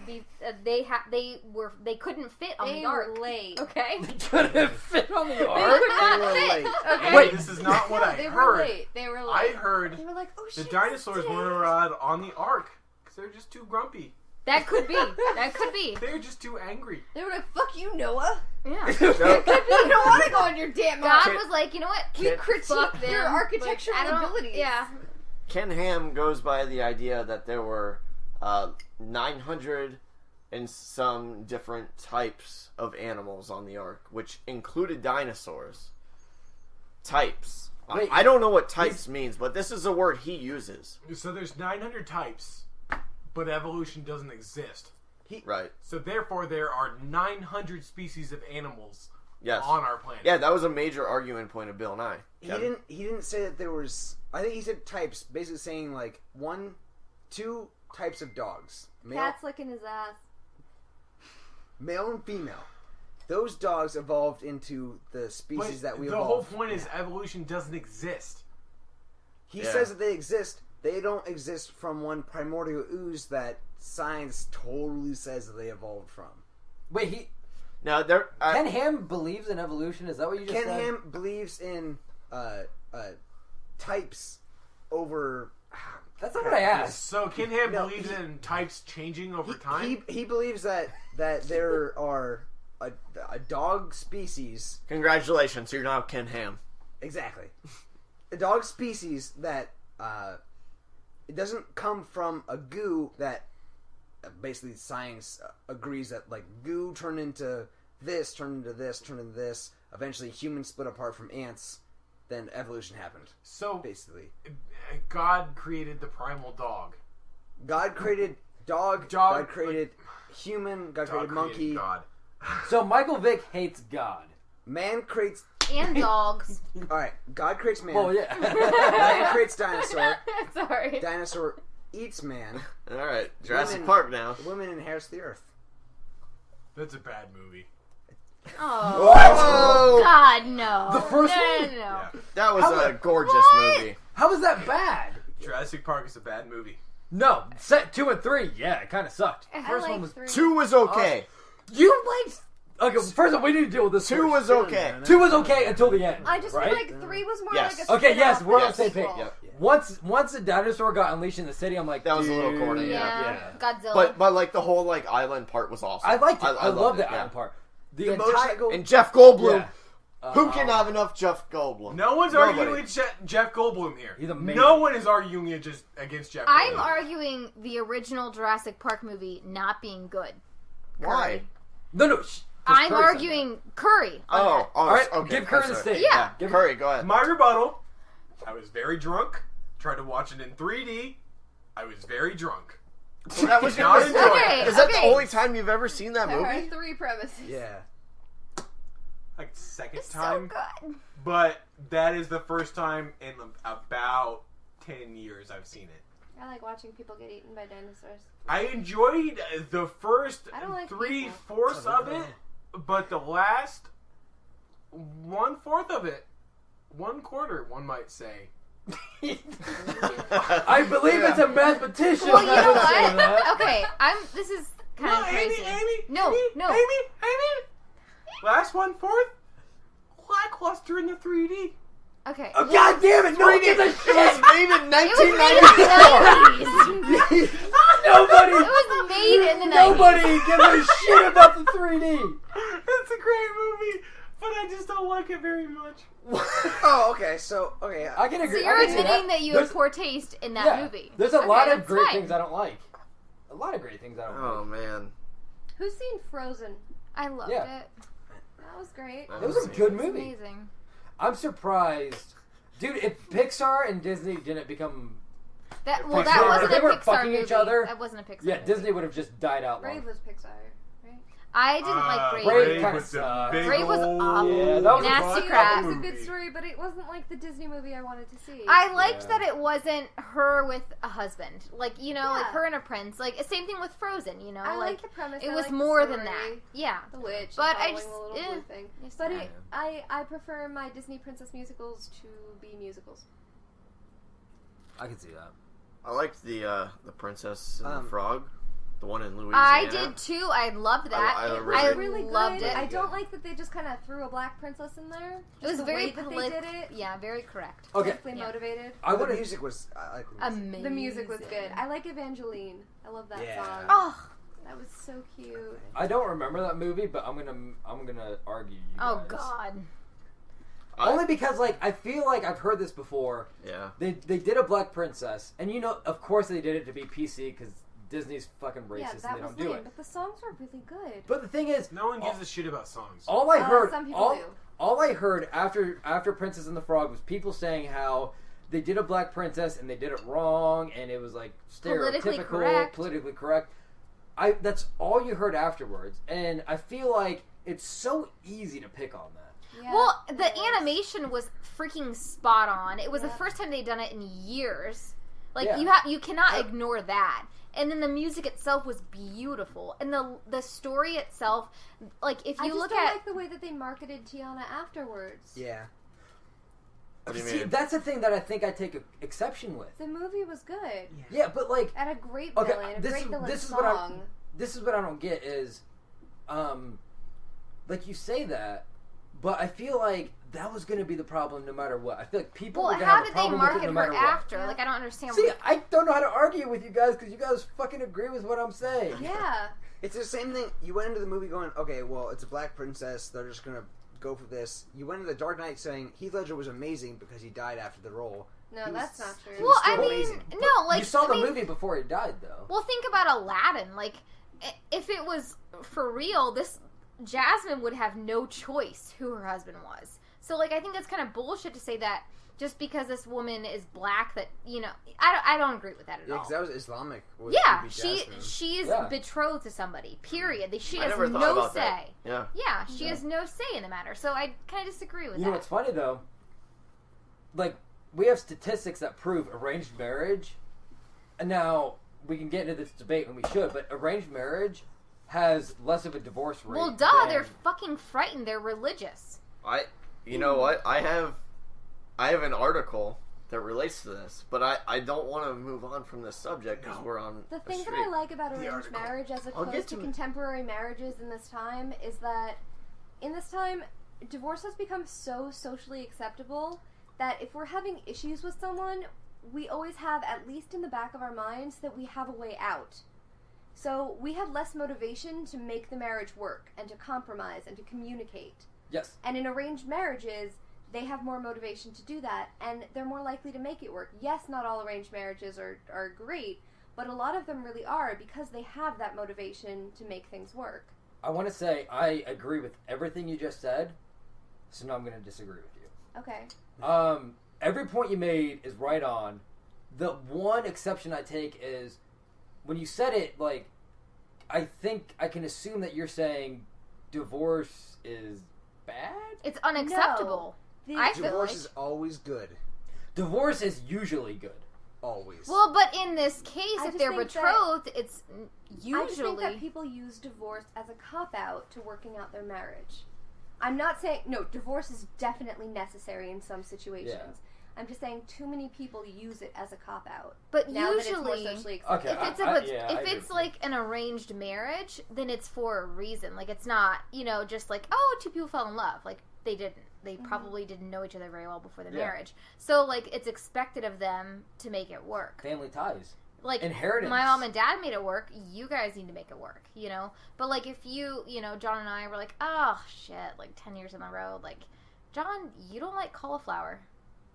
They couldn't fit on They the ark. were late. Okay. couldn't fit on the They ark. could not were fit. late. Okay. Wait, this is not what No, I they were heard. late. They were late. I heard They were like, oh the shit. dinosaurs it's weren't today. allowed on the ark because they're just too grumpy. That could be. That could be. They're just too angry. They were like, fuck you, Noah. Yeah. No, You don't want to go on your damn God ark. was like, you know what? We critique Fuck them. your architectural Like, I don't- abilities. Yeah. Ken Ham goes by the idea that there were 900 and some different types of animals on the ark, which included dinosaurs. Types. Wait, I don't know what types means, but this is a word he uses. So there's 900 types, but evolution doesn't exist. Right. So therefore, there are 900 species of animals Yes. on our planet. Yeah, that was a major argument point of Bill Nye. Kevin? He didn't say that there was. I think he said types, basically saying like 2 types of dogs, Cat's licking his ass. male and female. Those dogs evolved into the But species that we the evolved. whole point is evolution doesn't exist. He Yeah. says that they exist. They don't exist from one primordial ooze that science totally says that they evolved from. wait, Now, there. Ken Ham believes in evolution. Is that what you just Ken said? Ham believes in types over. That's not what I asked. So Ken Ham No, believes in types changing over He, time. he believes that there are a dog species. Congratulations, you're now Ken Ham. Exactly. A dog species that it doesn't come from a goo that basically science agrees that like goo turned into this, turned into this, turned into this. Eventually humans split apart from ants. Then evolution happened. So Basically. God created the primal dog. God created dog, Dog, God created human, God Dog created monkey. God. So Michael Vick hates God. Man creates... And dogs. Alright, God creates man. Well, yeah. Man creates dinosaur. Sorry. Dinosaur eats man. Alright, Jurassic Women- Park now. Woman inherits the earth. That's a bad movie. Oh. Oh! God, no. The first no, one? No, no. Yeah. That was How a the- gorgeous What? movie. How is that bad? Jurassic Park is a bad movie. No, set 2 and 3. Yeah, it kind of sucked. I First like one was 3. 2 was okay. you liked. Okay, first of all, we need to deal with this. 2 first. was okay. 2 was okay until the end. I just right? feel like 3 was more Yes. like a Okay, yes, spin-off we're on the Yes. same page. sequel. Yep. Once the dinosaur got unleashed in the city, I'm like, That was a little corny, dude, Yeah. Godzilla. But like the whole like island part was awesome. I liked it. I loved loved it, that yeah. island part. The The entire. motorcycle... And Jeff Goldblum. Yeah. Who can have enough Jeff Goldblum? No one's Nobody. arguing Jeff Goldblum here. He's amazing. No one is arguing against Jeff I'm Goldblum. arguing the original Jurassic Park movie not being good. Why? No. I'm arguing Curry on Oh, that. all All right, okay. give Curry I'm the sorry. stage. Yeah. Give Curry, go ahead. My rebuttal, I was very drunk. Tried to watch it in 3D. I was very drunk. So that was Not your enjoy movie. Okay, Is that the okay. only time you've ever seen that There are movie? 3 premises. Yeah. Like second It's time. so good. But that is the first time in about 10 years I've seen it. I like watching people get eaten by dinosaurs. I enjoyed the first I don't like 3/4 of it, but the last 1/4 of it, 1/4, one might say. I believe it's a mathematician. Well, you know that would say that. what? Okay, this is kind of crazy. No. Amy. Last 1/4, lackluster in the 3D. Okay. Oh, God damn it! No one gives a It was shit. made in It was made in 1994. the 90s. Nobody. It was made in the 90s. Nobody gives a shit about the 3D. It's a great movie, but I just don't like it very much. Oh, okay. So, okay. I can So agree. you're I can see admitting that you There's- have poor taste in that yeah, movie. There's a Okay, lot of that's great fine. things I don't like. A lot of great things I don't Oh like. man, Who's seen Frozen? I loved Yeah. it. That was great. It was a good It's movie. amazing. I'm surprised, dude. If Pixar and Disney didn't become, That If that they wasn't were a Pixar fucking movie. each other, That wasn't a Pixar. yeah, movie. Disney would have just died out. Brave Long. was Pixar, right? I didn't like Brave. Brave kinda with the sucked. big Brave was old awful. Yeah, that was a Nasty fucked crap. up It was a good movie. story, but it wasn't like the Disney movie I wanted to see. I liked Yeah. that it wasn't her with a husband. Like, you know, like Yeah. her and a prince. Like, same thing with Frozen, you know? I like, like the premise. it I was like the more than story, that. Yeah. The witch. But I following just- the little eh. blue thing. Yes, But yeah. I prefer my Disney princess musicals to be musicals. I can see that. I liked the Princess and the Um, Frog, the one in Louisiana. I did too. I loved that. I I really- Really loved good. it. I don't like that they just kind of threw a black princess in there. It was Just the very way that they did it. Yeah, very correct. Okay. Politically Yeah. motivated. I The would have. music was. I like the music. Amazing. The music was good. I like Evangeline. I love that Yeah. song. Oh, That was so cute. I don't remember that movie, but I'm gonna argue you oh guys. God. Only because I feel like I've heard this before. Yeah. They did a Black Princess, and of course they did it to be PC because Disney's fucking racist Yeah, and that they was don't do lame, it. but the songs were really good. But the thing is, No one gives a shit about songs. all I heard, some people do. all I heard after Princess and the Frog was people saying how they did a Black Princess and they did it wrong, and it was like Politically stereotypical, correct. politically correct. That's all you heard afterwards, and I feel like it's so easy to pick on that. Yeah, Well, it the was. animation was freaking spot on. It was the Yeah. first time they'd done it in years. Like Yeah. you cannot ignore that. And then the music itself was beautiful, and the story itself, like if I you just look don't at like the way that they marketed Tiana afterwards. Yeah. What do you See, mean? that's the thing that I think I take exception with. The movie was good. Yeah, but like And a great Okay, villain, a this great is- villain this is song. what this is what I don't get is, like you say that, but I feel like that was going to be the problem no matter what. I feel like people well, were going to how have a did they problem with it market no her matter what. after? Yeah. Like I don't understand. See, I don't know how to argue with you guys because you guys fucking agree with what I'm saying. Yeah. It's the same thing. You went into the movie going, okay, well, it's a black princess. They're just gonna go for this. You went into the Dark Knight saying Heath Ledger was amazing because he died after the role. No, He that's was- not true. he well, was I still mean, amazing. no, like you saw I the mean, movie before he died, though. Well, think about Aladdin. Like, if it was for real, this Jasmine would have no choice who her husband was. So, like, I think that's kind of bullshit to say that just because this woman is black, that I don't agree with that at Yeah, all. because that was Islamic. was Yeah, to be Jasmine. she's Yeah. betrothed to somebody. Period. She I has never thought no about say. that. Yeah. Yeah, she has no say in the matter. So I kind of disagree with You that. know what's funny though? Like, we have statistics that prove arranged marriage, and now we can get into this debate, and we should, but arranged marriage has less of a divorce rate. Well, duh, than- they're fucking frightened. They're religious. You know what? I have an article that relates to this, but I don't want to move on from this subject because we're on The a thing that street. I like about arranged article. marriage as I'll get opposed to to it. contemporary marriages in this time is that in this time, divorce has become so socially acceptable that if we're having issues with someone, we always have, at least in the back of our minds, that we have a way out. So we have less motivation to make the marriage work and to compromise and to communicate. Yes. And in arranged marriages, they have more motivation to do that, and they're more likely to make it work. Yes, not all arranged marriages are great, but a lot of them really are because they have that motivation to make things work. I want to say I agree with everything you just said, so now I'm going to disagree with you. Okay. Every point you made is right on. The one exception I take is when you said it, like, I think I can assume that you're saying divorce is bad? It's unacceptable. The- I feel Divorce like. is always good. Divorce is usually good. Always. Well, but in this case, I if just they're think that- betrothed, it's I just think that usually. people use divorce as a cop-out to working out their marriage. I'm not saying... No, divorce is definitely necessary in some situations. Yeah. I'm just saying too many people use it as a cop-out. But Now that it's more usually, socially accepted. Okay. if it's I agree if with it's you. like an arranged marriage, then it's for a reason. Like it's not, just like, oh, two people fell in love. Like they didn't. They probably didn't know each other very well before the Yeah. marriage. So like it's expected of them to make it work. Family ties. Like Inheritance. my mom and dad made it work. You guys need to make it work, But like if you, John and I were like, oh shit, like 10 years on the road, like John, you don't like cauliflower.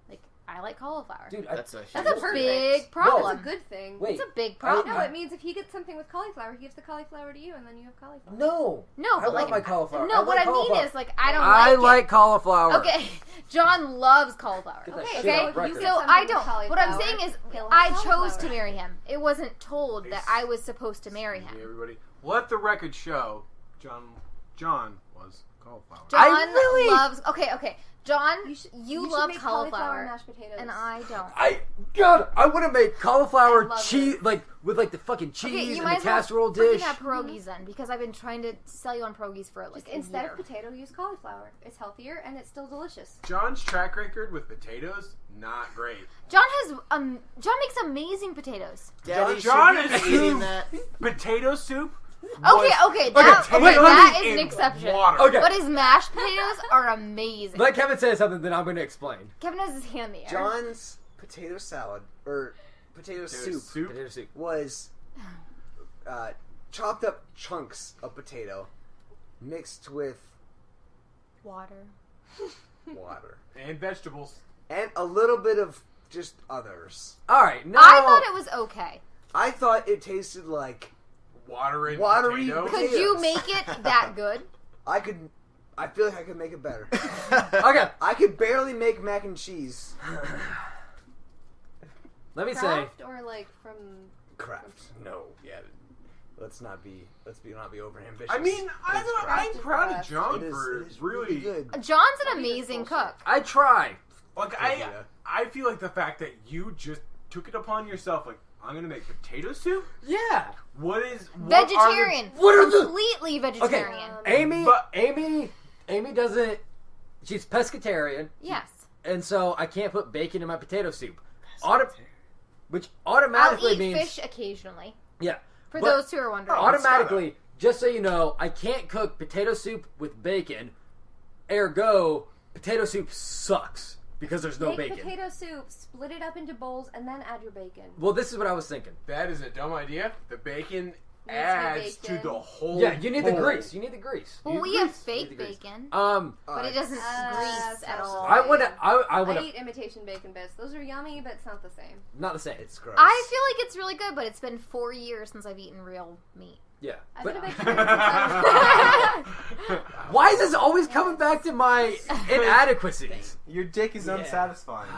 Like I like cauliflower. Dude, That's a That's a huge perfect. big That's problem. a good thing. Wait. It's a big problem. No, it means if he gets something with cauliflower, he gives the cauliflower to you, and then you have cauliflower. No. No, I but love like my cauliflower. No, I what like I mean cauliflower. is like I don't I like like it. cauliflower. Okay, John loves cauliflower. Get that Okay, shit okay. on record. You So get something I with don't. What I'm cauliflower, saying is, he'll have I chose cauliflower. to marry him. It wasn't told that I was supposed to marry Hey, him. everybody. Let the record show John was cauliflower. John really- loves. Okay. John, you should love make cauliflower, mashed potatoes. and I don't. I want to make I cauliflower love cheese, it. like with like the fucking Okay, cheese you and might the as well casserole freaking dish. have pierogies then, because I've been trying to sell you on pierogies for like Just a instead year. of potato, use cauliflower. It's healthier and it's still delicious. John's track record with potatoes, not great. John makes amazing potatoes. Daddy, John should is be eating that. Potato soup. Okay, that is an exception. Water. Okay. But his mashed potatoes are amazing. Let Kevin say something, then I'm going to explain. Kevin has his hand in the air. John's potato salad or potato soup Potato soup. was chopped up chunks of potato mixed with Water. water And vegetables. and a little bit of just others. All right, now I thought it was okay. I thought it tasted like Watery potatoes. Could you make it that good? I feel like I could make it better. okay. I could barely make mac and cheese. Let me say, Kraft or like from Kraft. No, yeah. Let's not be over ambitious. I mean, I'm proud of Kraft. John it for is really good. John's an Don't eat this amazing bullshit. cook. I try. like I feel like the fact that you just took it upon yourself, like I'm gonna make potato soup. Yeah. What are the- Vegetarian. what are the- Completely vegetarian. Amy doesn't. She's pescatarian, Yes. and so I can't put bacon in my potato soup. Which I'll automatically eat means fish occasionally. yeah. For But those who are wondering. automatically, just so you know, I can't cook potato soup with bacon. Ergo, potato soup sucks because there's no Make bacon. potato soup, split it up into bowls, and then add your bacon. Well, this is what I was thinking. That is a dumb idea. The bacon be adds to bacon. the whole. Yeah, you need the bowl. grease. You need the grease. Well, we have fake grease. bacon, But but it doesn't grease at all. I want to. I I want to. eat imitation bacon bits. Those are yummy, but it's not the same. Not the same. It's gross. I feel like it's really good, but it's been 4 years since I've eaten real meat. Yeah. I've But been a vegetarian since I was why is this always coming back to my inadequacies? Your dick is unsatisfying.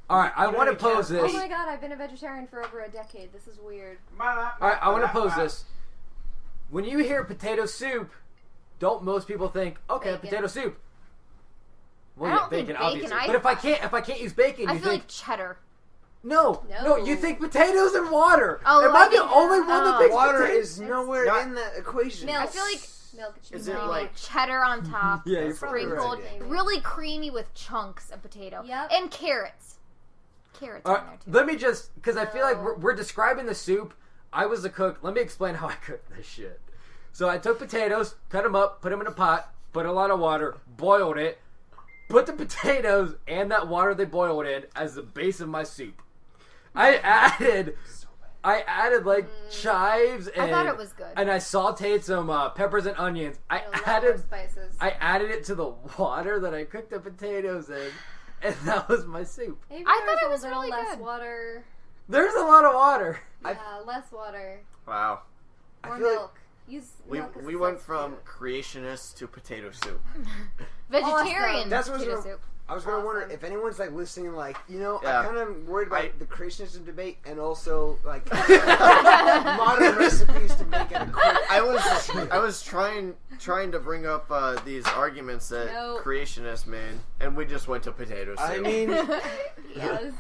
All right, I You want to don't even pose count. this. Oh my god, I've been a vegetarian for over a decade. This is weird. All right, I want to pose this. When you hear potato soup, don't most people think, okay, Bacon. potato soup? Well, I yeah, don't think bacon, bacon, obviously. I- But if I can't use bacon, I you feel think like cheddar. no, No. you think potatoes and water. Oh, Am I I the think- only one that oh. thinks Water potatoes? is nowhere Not- in that equation. Milk. I feel like Milk. It should Is be it milk. like cheddar on top, Yeah, you're probably sprinkled, right. really creamy with chunks of potato. Yep. And carrots. Carrots All in there right, too. let me just because I feel like No. we're describing the soup. I was a cook. Let me explain how I cooked this shit. So I took potatoes, cut them up, put them in a pot, put a lot of water, boiled it, put the potatoes and that water they boiled in as the base of my soup. I added like chives and I thought it was good. and I sauteed some peppers and onions. I A lot of added spices. it to the water that I cooked the potatoes in, and that was my soup. Maybe I thought there's it a was little really less good. water. There's a lot of water. Yeah, less water. wow? More feel like milk. Use We milk as we a went from substitute. creationist to potato soup. Vegetarian Awesome. That's what's potato gonna- soup. I was gonna wonder Awesome. if anyone's like listening, like Yeah. I'm kind of worried about I- the creationism debate and also like modern recipes to make it a quick. I was trying to bring up these arguments that No. creationists made, and we just went to potato soup. I mean, Yes.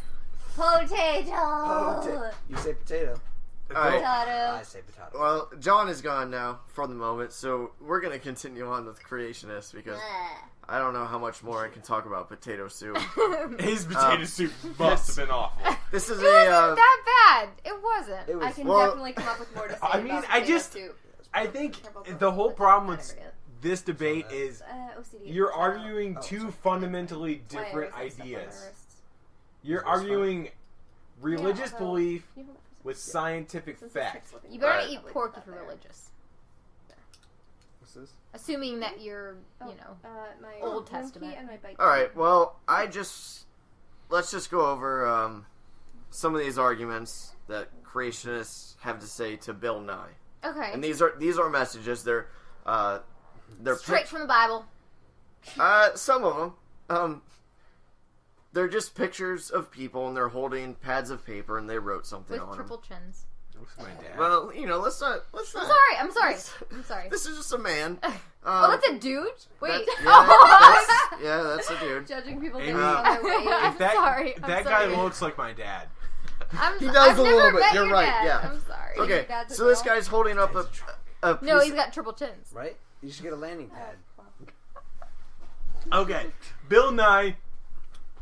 Potato. you say potato. all right. Potato. I say potato. Well, John is gone now for the moment, so we're gonna continue on with creationists because I don't know how much more I can talk about potato soup. His potato soup must have been awful. This is It wasn't a that bad. It wasn't. It was. I can Well, definitely come up with more to say I mean, about I potato just- soup. I think Purple the whole purple, problem I with forget. this debate is OCD. you're arguing Oh, two sorry. fundamentally Why I different always have stuff on my ideas. wrists. You're Is this fun? arguing religious Yeah, belief Can you hold that for a with second? scientific Since this fact. keeps slipping You back, better Alright. eat I'll leave pork that if you're there. religious. What's this? Assuming that you're, you know. My Old monkey Testament. And my bike. all right. Well, let's just go over some of these arguments that creationists have to say to Bill Nye, Okay. and these are messages. They're Straight from the Bible. some of them. They're just pictures of people, and they're holding pads of paper, and they wrote something With on triple chins. Looks like my dad. Well, let's not. I'm sorry. This is just a man. Oh, that's a dude? Wait. That's a dude. Judging people Amy, based on their weight. If that sorry. that guy looks like my dad. He does I've a little never bit. met You're your right. dad. Yeah. I'm sorry. Okay, Dad's a so this girl? guy's holding up a No, piece he's got triple chins. Right? You should get a landing pad. Okay, Bill Nye.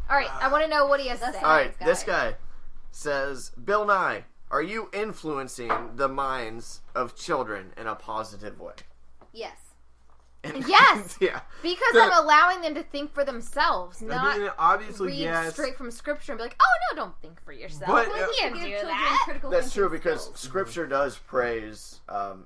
All right, I want to know what he has to say. All right, Guy. this guy says, Bill Nye, are you influencing the minds of children in a positive way? Yes. Yes. Yeah. Because I'm allowing them to think for themselves, not Obviously, read yes. straight from scripture and be like, oh, no, don't think for yourself. But, We can't Give do children that. critical That's true thinking because skills. Scripture does praise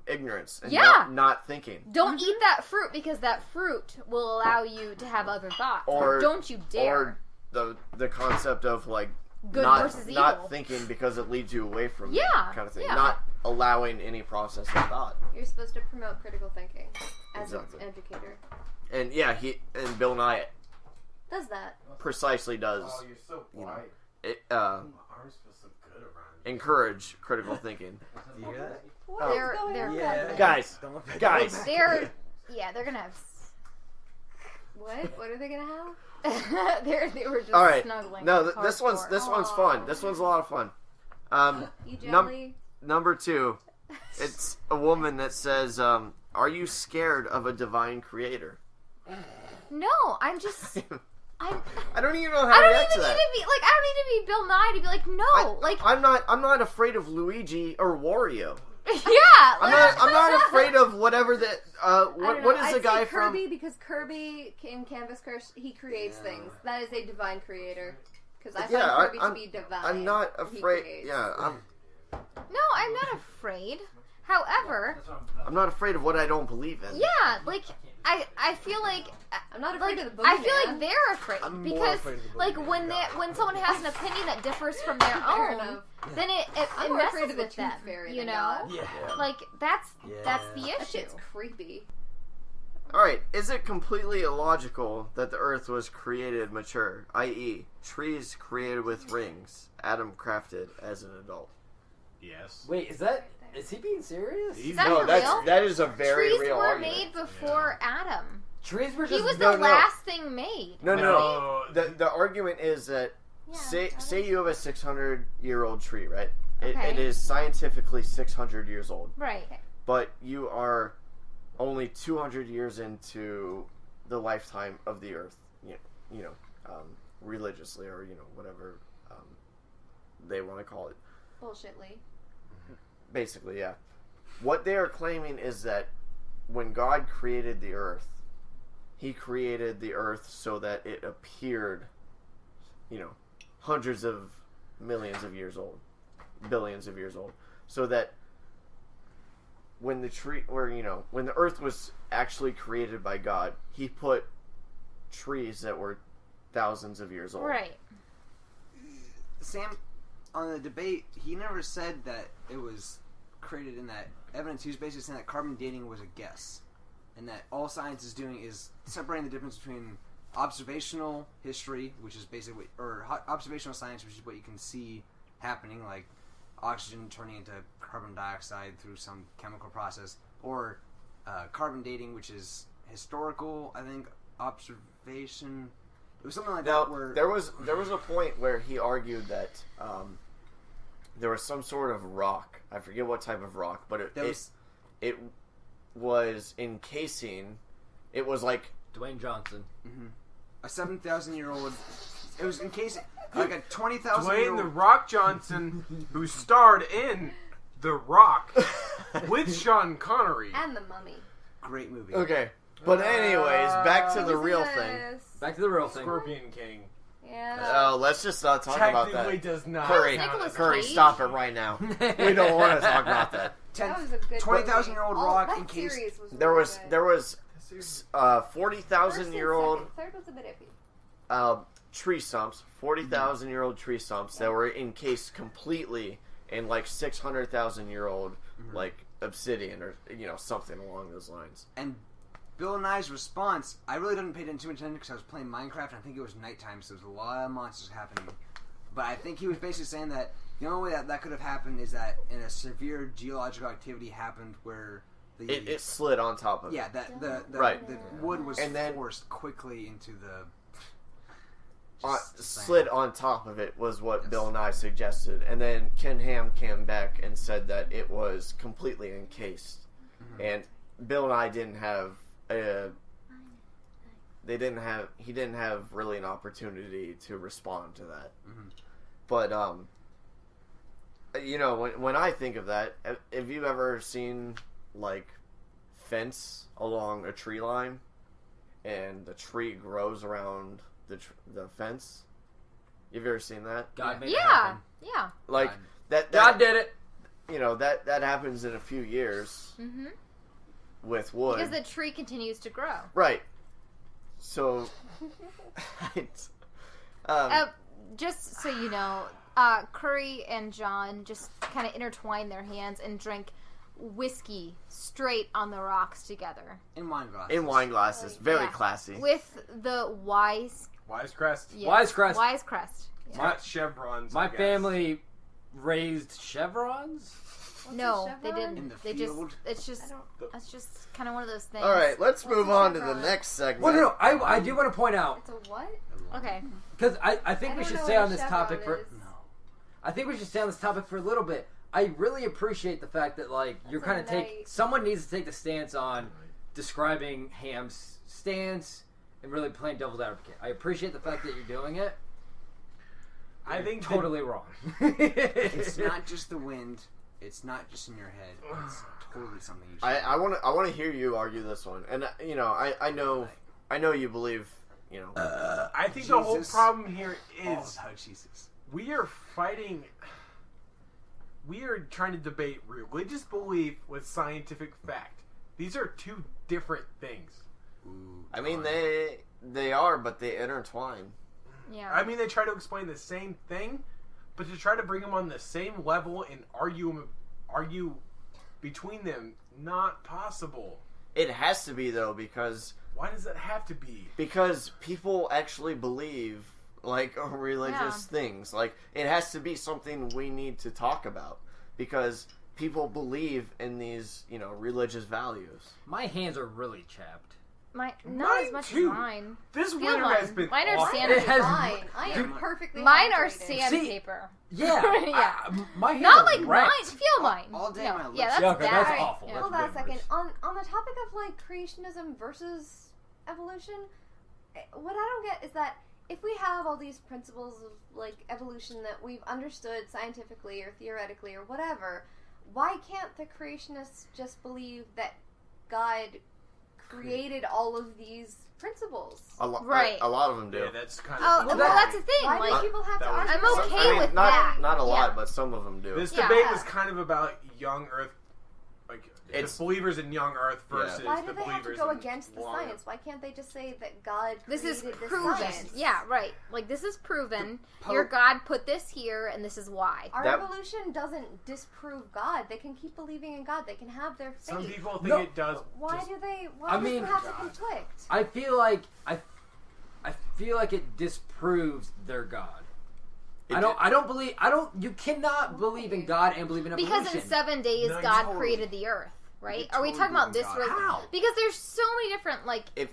ignorance and Yeah. not thinking. Don't eat that fruit because that fruit will allow you to have other thoughts. Or don't you dare. Or the concept of like Good not versus not evil. thinking because it leads you away from Yeah, kind of thing. yeah. Not allowing any process of thought. You're supposed to promote critical thinking as Exactly. an educator. And yeah, Bill Nye Does that? precisely does Oh, you're so quiet. it, My arms feel so good around you. encourage critical thinking. You hear that? What Oh. is They're- going they're- on? Yeah. Guys, Don't look back. guys. They're gonna have. What? What are they gonna have? They were just All right. snuggling. No, this one's hardcore. fun. This one's a lot of fun. You Num- jelly? Number 2, it's a woman that says, "Are you scared of a divine creator?" No, I'm just. I'm. I don't even know how I to don't react even to need that. to be like. I don't need to be Bill Nye to be like, no, I'm not afraid of Luigi or Wario. yeah. I'm not afraid of whatever that. I don't What know. is I'd the guy say from? Kirby because Kirby in Canvas Curse he creates things. That is a divine creator. Because I Yeah, find Kirby I'm- to be divine. I'm not He afraid. creates. Yeah, No, I'm not afraid. However, I'm not afraid of what I don't believe in. yeah, like I feel like I'm not afraid like of the I feel boogeyman. like they're afraid I'm more because afraid of the like boogeyman. when someone has an opinion that differs from their Fair own, enough. then it I'm it more messes afraid of the with tooth them. fairy You than know, God. Yeah. like that's the That issue. shit's creepy. All right. Is it completely illogical that the Earth was created mature, i.e., trees created with rings, Adam crafted as an adult? Yes. Wait, is he being serious? He's- that No, for that's real? that is a very Trees real were argument. made before Adam. Trees were He just was no, the no. last thing made. No. No. The argument is that Yeah, say you have a 600-year-old tree, right? Okay. It is scientifically 600 years old, Right. but you are only 200 years into the lifetime of the Earth. Religiously or whatever they want to call it. Bullshitly. Basically, yeah. What they are claiming is that when God created the Earth, He created the Earth so that it appeared, hundreds of millions of years old, billions of years old, so that when when the Earth was actually created by God, He put trees that were thousands of years old. Right. Sam, on the debate, he never said that it was created in that evidence. He was basically saying that carbon dating was a guess, and that all science is doing is separating the difference between observational history, which is basically, observational science, which is what you can see happening, like oxygen turning into carbon dioxide through some chemical process, or carbon dating, which is historical, I think, observation. It was something like Now, that where there was a point where he argued that there was some sort of rock. I forget what type of rock, but it was encasing. It was like Dwayne Johnson. a 7,000-year-old. It was encasing like a 20,000-year-old. Dwayne The Rock Johnson, who starred in The Rock with Sean Connery. And the Mummy. Great movie. okay. But anyways, back to the real thing. Back to the real thing. Scorpion King. Yeah. Oh, let's just not talk about Technically that. does not. Curry, count Nicolas as- Curry, Cage? stop it right now. We don't want to talk about that. That was a good 20,000-year-old movie. rock that encased. series was There really was good. there was First and 40,000-year-old second. Third was a bit iffy. tree stumps, 40,000-year-old tree stumps that were encased completely in like 600,000-year-old like obsidian or something along those lines. And Bill Nye's response, I really didn't pay too much attention because I was playing Minecraft and I think it was nighttime, so there was a lot of monsters happening. But I think he was basically saying that The only way that could have happened is that in a severe geological activity happened where it slid on top of it. Yeah, that the Right. the wood was And then- forced quickly into the Slid on top of it was what Bill Nye suggested, and then Ken Ham came back and said that it was completely encased, and Bill Nye didn't have he didn't have really an opportunity to respond to that. But you know, when I think of that, have you ever seen like fence along a tree line, and the tree grows around the fence? You've ever seen that? God made it Yeah, happen. yeah. Like that God did it. You know, that happens in a few years Mm-hmm. with wood. Because the tree continues to grow. Right. So Just so you know, Curry and John just kind of intertwined their hands and drank whiskey straight on the rocks together. in wine glasses. in wine glasses, very Yeah. classy. With the Wisecrest. Wisecrest. It's got chevrons. My I guess. family raised chevrons. No, they chevron? didn't. In the They field? just I don't. that's just kind of one of those things. All right, let's What's move a on to the chevron? next segment. Well, no, I do want to point out It's a what? Okay. because I think I we don't should know stay what on a this chevron topic for. is. I think we should stay on this topic for a little bit. I really appreciate the fact that like you're That's kind of a night. someone needs to take the stance on describing Ham's stance and really playing devil's advocate. I appreciate the fact that you're doing it. I think that- totally wrong. It's not just the wind. It's not just in your head. It's totally something you should I want to hear you argue this one, and you know, I know you believe, you know. I think the whole Jesus. problem here all is about Jesus. we are fighting. We are trying to debate religious belief with scientific fact. These are two different things. Ooh, I mean, darn. they are, but they intertwine. Yeah. I mean, they try to explain the same thing, but to try to bring them on the same level and argue between them, not possible. It has to be though, because Why does that have to be? people actually believe like religious things. Like it has to be something we need to talk about because people believe in these, you know, religious values. My hands are really chapped. Not Mine as much too. as mine. This Feel winter mine. has been Mine are awful. sand- It has- Fine. I am Dude, perfectly Mine are hydrated. sandpaper. Yeah, Yeah. my hands Not are like wrecked. mine. Feel mine. all day no. my lips Yeah, that's Yeah, okay, bad. that's awful. Yeah. That's Hold on a way second. worse. On the topic of like creationism versus evolution, what I don't get is that if we have all these principles of like evolution that we've understood scientifically or theoretically or whatever, why can't the creationists just believe that God created all of these principles? Right. A lot of them do. Yeah, that's kind Oh, of. well, that's the thing. Why do Like, people have to that was- argue? I'm about okay that? I mean, with not, that. Not a lot, Yeah. but some of them do. This Yeah. debate was kind of about young Earth, like It's- the believers in young Earth versus Why do the they have to believers go in against the long science? Why can't they just say that God this is created this proven. science? Yeah, right. Like, this is proven. The Your Pope- God put this here, and this is why. Our That- evolution doesn't disprove God. They can keep believing in God. They can have their faith. Some people think No. it does. Why just- do they? Why I does mean- it have to God. conflict? I feel like I feel like it disproves their God. It I don't believe. You cannot believe in God and believe in evolution. Because in 7 days, No, you God totally- created the earth, right? You Are we totally talking about believe this? in God. How? Because there's so many different, like, If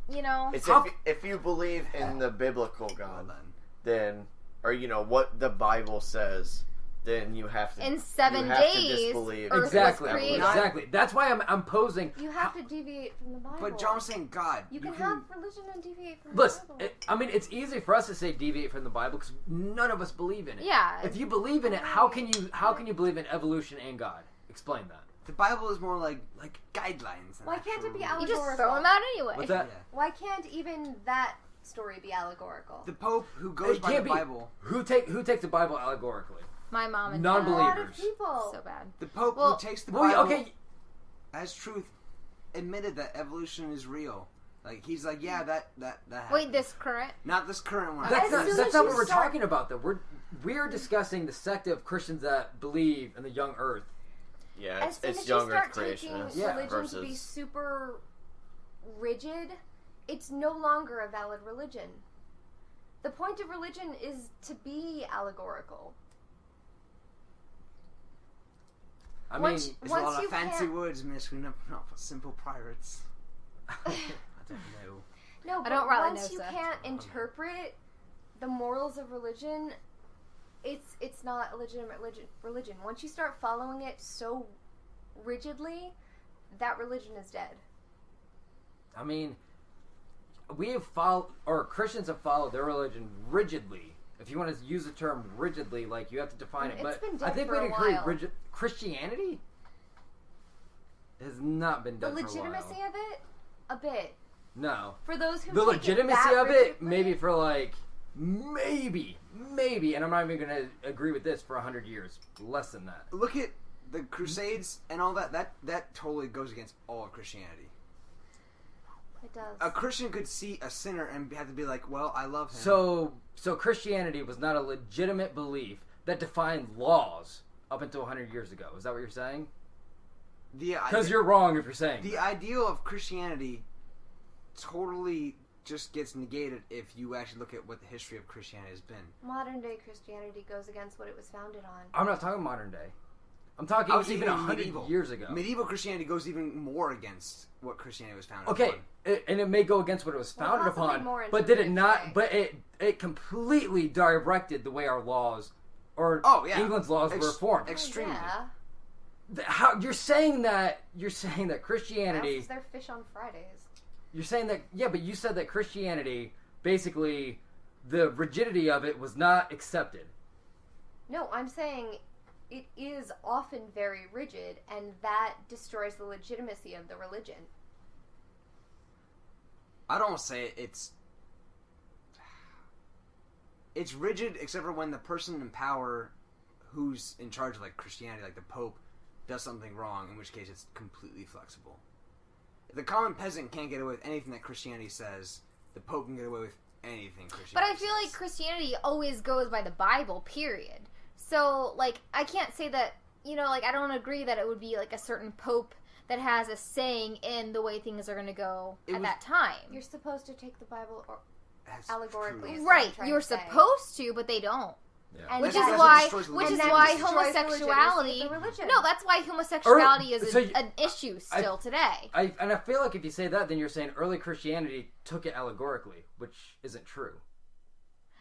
you know. it's How- if you believe in the biblical Well God, then. then or you know what the Bible says, then you have to In 7 you have to days, disbelieve Earth was exactly, created. exactly. That's why I'm posing. You have to deviate from the Bible. But John was saying God. you can have religion and deviate from Listen, the Bible. I mean, it's easy for us to say deviate from the Bible because none of us believe in it. Yeah. If you believe in it, how can you believe in evolution and God? Explain that. The Bible is more like guidelines. than Why can't it be actual- You just allegorical? throw them out anyway. What's that? Yeah. Why can't even that story be allegorical? The Pope who goes It by can't the be. Bible. Who takes the Bible allegorically? My mom and a Non-believers. lot dad. of people. So bad. The Pope Well- who takes the Well, Bible okay. as truth admitted that evolution is real. Like he's like, yeah, that happened. Wait, this current? Not this current one. That's As not, soon that's as not you what we're start- talking about, though. We're discussing the sect of Christians that believe in the young Earth. Yeah, As soon it's as you young Earth start taking creationists Yeah. religion to be versus super rigid, it's no longer a valid religion. The point of religion is to be allegorical. I mean, Once- There's a lot you of fancy can't- words, miss. We not simple pirates. I don't know. No, but don't really once know, you sir. can't interpret the morals of religion, it's not a legitimate religion. Once you start following it so rigidly, that religion is dead. I mean, we have followed, or Christians have followed their religion rigidly. If you want to use the term rigidly, like you have to define it. It's But been I dead think for we'd a agree, while. Christianity has not been The done for a legitimacy while. of it, a bit. No. For those who The take legitimacy it that of it, rigidly, maybe for like, maybe, and I'm not even going to agree with this for 100 years. Less than that. Look at the Crusades and all that. That totally goes against all of Christianity. It does. A Christian could see a sinner and have to be like, "Well, I love him." So Christianity was not a legitimate belief that defined laws up until 100 years ago. Is that what you're saying? Because you're wrong if you're saying the ideal of Christianity totally just gets negated if you actually look at what the history of Christianity has been. Modern day Christianity goes against what it was founded on. I'm not talking modern day. I'm talking even 100 years ago. Medieval Christianity goes even more against what Christianity was founded Okay, on. and it may go against what it was Well, founded possibly upon, more but did it interpretive not? way. But it completely directed the way our laws, or Oh, yeah. England's laws were formed. Extremely. Yeah. How you're saying that Why Christianity? else is there fish on Fridays? You're saying that, yeah, but you said that Christianity, basically, the rigidity of it was not accepted. No, I'm saying it is often very rigid, and that destroys the legitimacy of the religion. I don't say it's rigid except for when the person in power who's in charge of like Christianity, like the Pope, does something wrong, in which case it's completely flexible. If the common peasant can't get away with anything that Christianity says, the Pope can get away with anything Christianity But I feel says. like Christianity always goes by the Bible, period. So, like, I can't say that, like, I don't agree that it would be, like, a certain pope that has a saying in the way things are going to go at that time. You're supposed to take the Bible That's allegorically. true. is what I'm Right, trying you're to say. supposed to, but they don't. Yeah. And Which that- is That's why, what destroys the which is legitimacy. why That destroys the legitimacy homosexuality. of the religion. No, that's why homosexuality is so an issue still today. And I feel like if you say that, then you're saying early Christianity took it allegorically, which isn't true.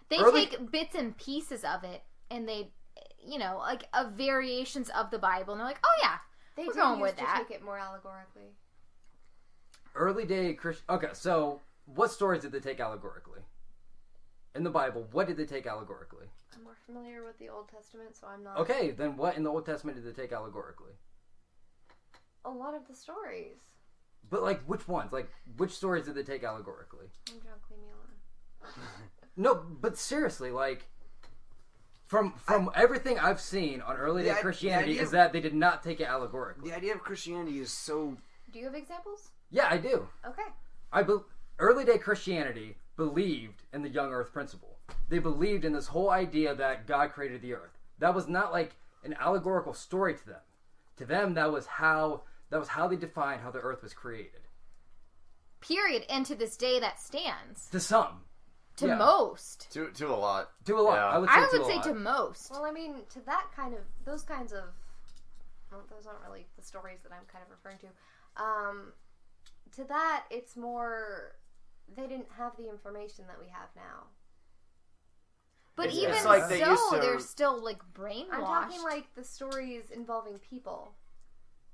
They early- take bits and pieces of it, and they, like variations of the Bible, and they're like, oh yeah, They we're do going use with to that. take it more allegorically. Early day Christian. Okay, so what stories did they take allegorically? In the Bible, what did they take allegorically? I'm more familiar with the Old Testament, so I'm not. Okay, then what in the Old Testament did they take allegorically? A lot of the stories. But like, which ones? Like, which stories did they take allegorically? I'm drunk, leave me alone. No, but seriously, like, from everything I've seen on early day The Christianity idea is of- that they did not take it allegorically. The idea of Christianity is so... Do you have examples? Yeah, I do. Okay. Early day Christianity believed in the young earth principle. They believed in this whole idea that God created the earth. That was not like an allegorical story to them. To them, that was how they defined how the earth was created. Period. And to this day, that stands. To some. To Yeah. most. To a lot. To a lot. Yeah. I would say, I would to a say lot. to most. Well, I mean, to that kind of, those kinds of, well, those aren't really the stories that I'm kind of referring to. To that, it's more, they didn't have the information that we have now. But It's even like they used so, to- they're still like brainwashed. I'm talking like the stories involving people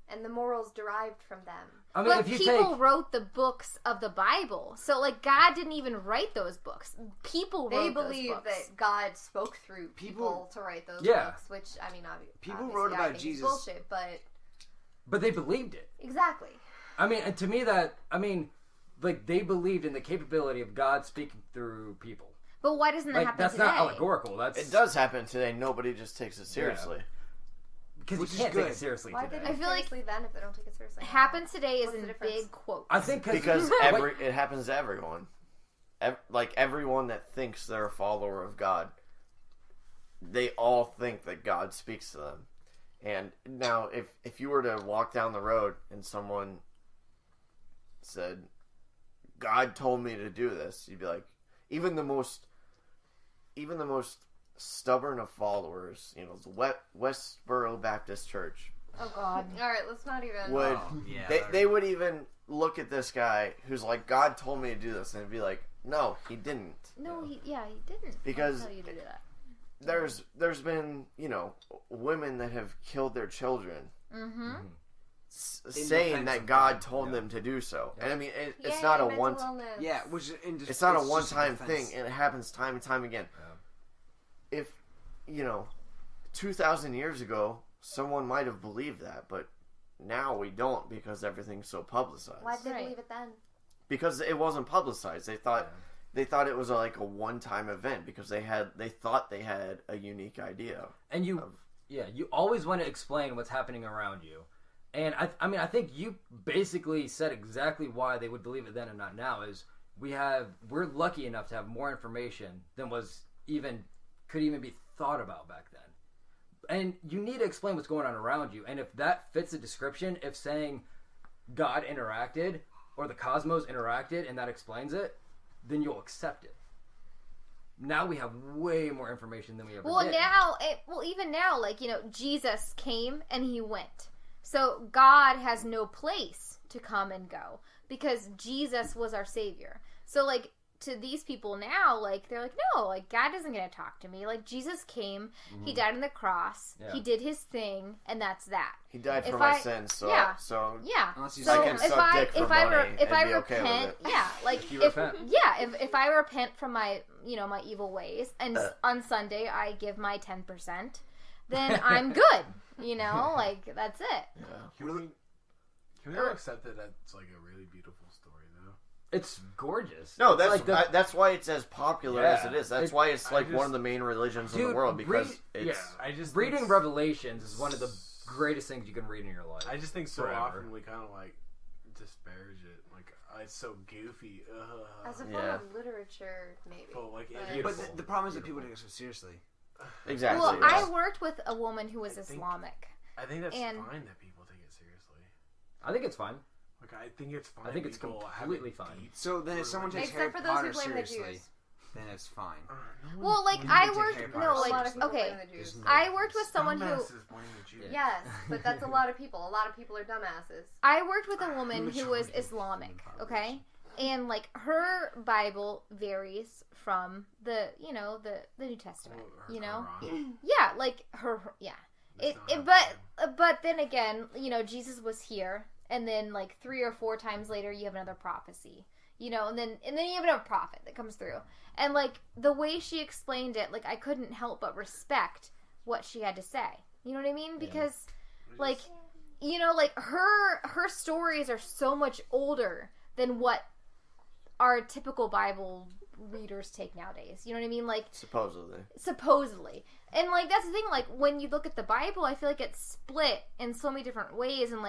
and the morals derived from them. I mean, but if you people take wrote the books of the Bible, so like God didn't even write those books. People They wrote believe those books. that God spoke through people People- to write those Yeah. books, which, I mean, People obviously wrote I about think is Jesus. bullshit, but they believed it. exactly. I mean, and to me like they believed in the capability of God speaking through people. But why doesn't that Like happen that's today? not allegorical. That's It does happen today. Nobody just takes it seriously. because Which you is can't take good. it seriously Why today. they I take it feel like- seriously then if they don't take it seriously? now? Happen today is What's the in difference? big quotes. I think Because it happens to everyone. Like everyone that thinks they're a follower of God, they all think that God speaks to them. And now, if you were to walk down the road and someone said, "God told me to do this," you'd be like, even the most stubborn of followers, the Westboro Baptist Church, Oh God. All right, let's not even. would Yeah, they would even look at this guy who's like, God told me to do this, and it'd be like, no, he didn't. No, he didn't. Because tell you to do that. there's been, women that have killed their children Mm-hmm. saying defense that of God God, told yeah. them to do so. And I mean, it's Yay, not a mental one. illness. Yeah, which is It's not a just one-time defense. thing, and it happens time and time again. If 2,000 years ago, someone might have believed that, but now we don't because everything's so publicized. Why did they Right. believe it then? Because it wasn't publicized. They thought it was like a one-time event because they thought they had a unique idea. And you always want to explain what's happening around you. And I think you basically said exactly why they would believe it then and not now. Is we're lucky enough to have more information than could even be thought about back then. And you need to explain what's going on around you. And if that fits the description, if saying God interacted or the cosmos interacted and that explains it, then you'll accept it. Now we have way more information than we ever did. Even now, Jesus came and he went. So God has no place to come and go because Jesus was our savior. So to these people now, they're like, no, God isn't going to talk to me. Jesus came, he died on the cross, he did his thing, and that's that. He died for If my I- sins, so yeah. so Yeah. Unless you So I can if suck dick for if I money if I and be okay with repent, it. yeah, You repent. if I repent from my my evil ways, and on Sunday I give my 10%, then I'm good. That's it. Can we all accept that that's a really beautiful story, though? It's gorgeous. No, It's that's why it's as popular as it is. That's why it's I one just- of the main religions in Dude, the world because it's I just reading think, Revelations is one of the greatest things you can read in your life. I just think so Forever. often we kind of disparage it. It's so goofy. As a form Yeah. of literature, maybe. But But the problem is that people take it so seriously. exactly. Well, yeah. I worked with a woman who was I think- Islamic. I think that's And- fine that people take it seriously. I think it's fine. I think it's fine. I think it's people have completely it fine. deep So then if someone takes Except Harry for those who Potter blame the seriously, Jews. then it's fine. Well, When you I take worked Harry no, Potter A lot of like people okay, blame the Jews. I worked with someone who Dumbasses blame the Jews. Yes, but that's a lot of people. A lot of people are dumbasses. I worked with a woman who was Majority of Islamic, Muslims. okay? And her Bible varies from the New Testament, Yeah, but then again, Jesus was here, and then 3 or 4 times later you have another prophecy. And then you have another prophet that comes through. And the way she explained it, I couldn't help but respect what she had to say. You know what I mean? Because her stories are so much older than what our typical Bible readers take nowadays. You know what I mean? Supposedly. And that's the thing, when you look at the Bible, I feel like it's split in so many different ways, and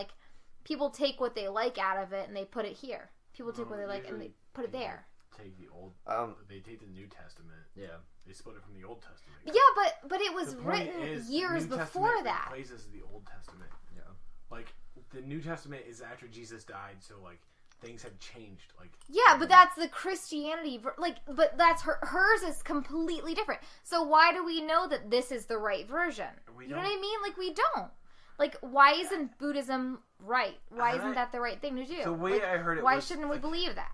people take what they like out of it and they put it here. People take what they like and they put it there. Take the old. They take the New Testament. Yeah. They split it from the Old Testament. Yeah, but it was The point written is, years New before Testament that. replaces the Old Testament. Yeah. The New Testament is after Jesus died, so things have changed. Yeah, but that's the Christianity. But that's hers is completely different. So why do we know that this is the right version? You know what I mean? We don't. Why isn't Buddhism right? Why isn't that the right thing to do? The way I heard it why was, shouldn't we believe that?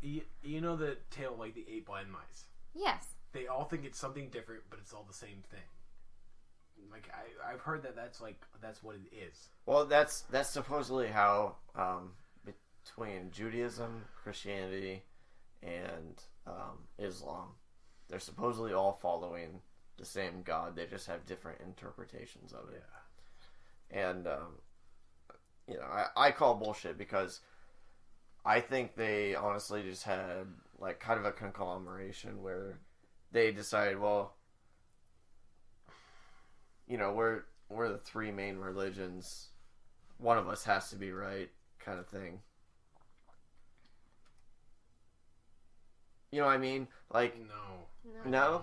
You know the tale of the 8 blind mice? Yes. They all think it's something different, but it's all the same thing. I've heard that's what it is. Well, that's supposedly how between Judaism, Christianity, and Islam, they're supposedly all following the same God. They just have different interpretations of it. Yeah. And I call bullshit because I think they honestly just had kind of a conglomeration where they decided, well, we're the 3 main religions. One of us has to be right, kind of thing. You know what I mean? No?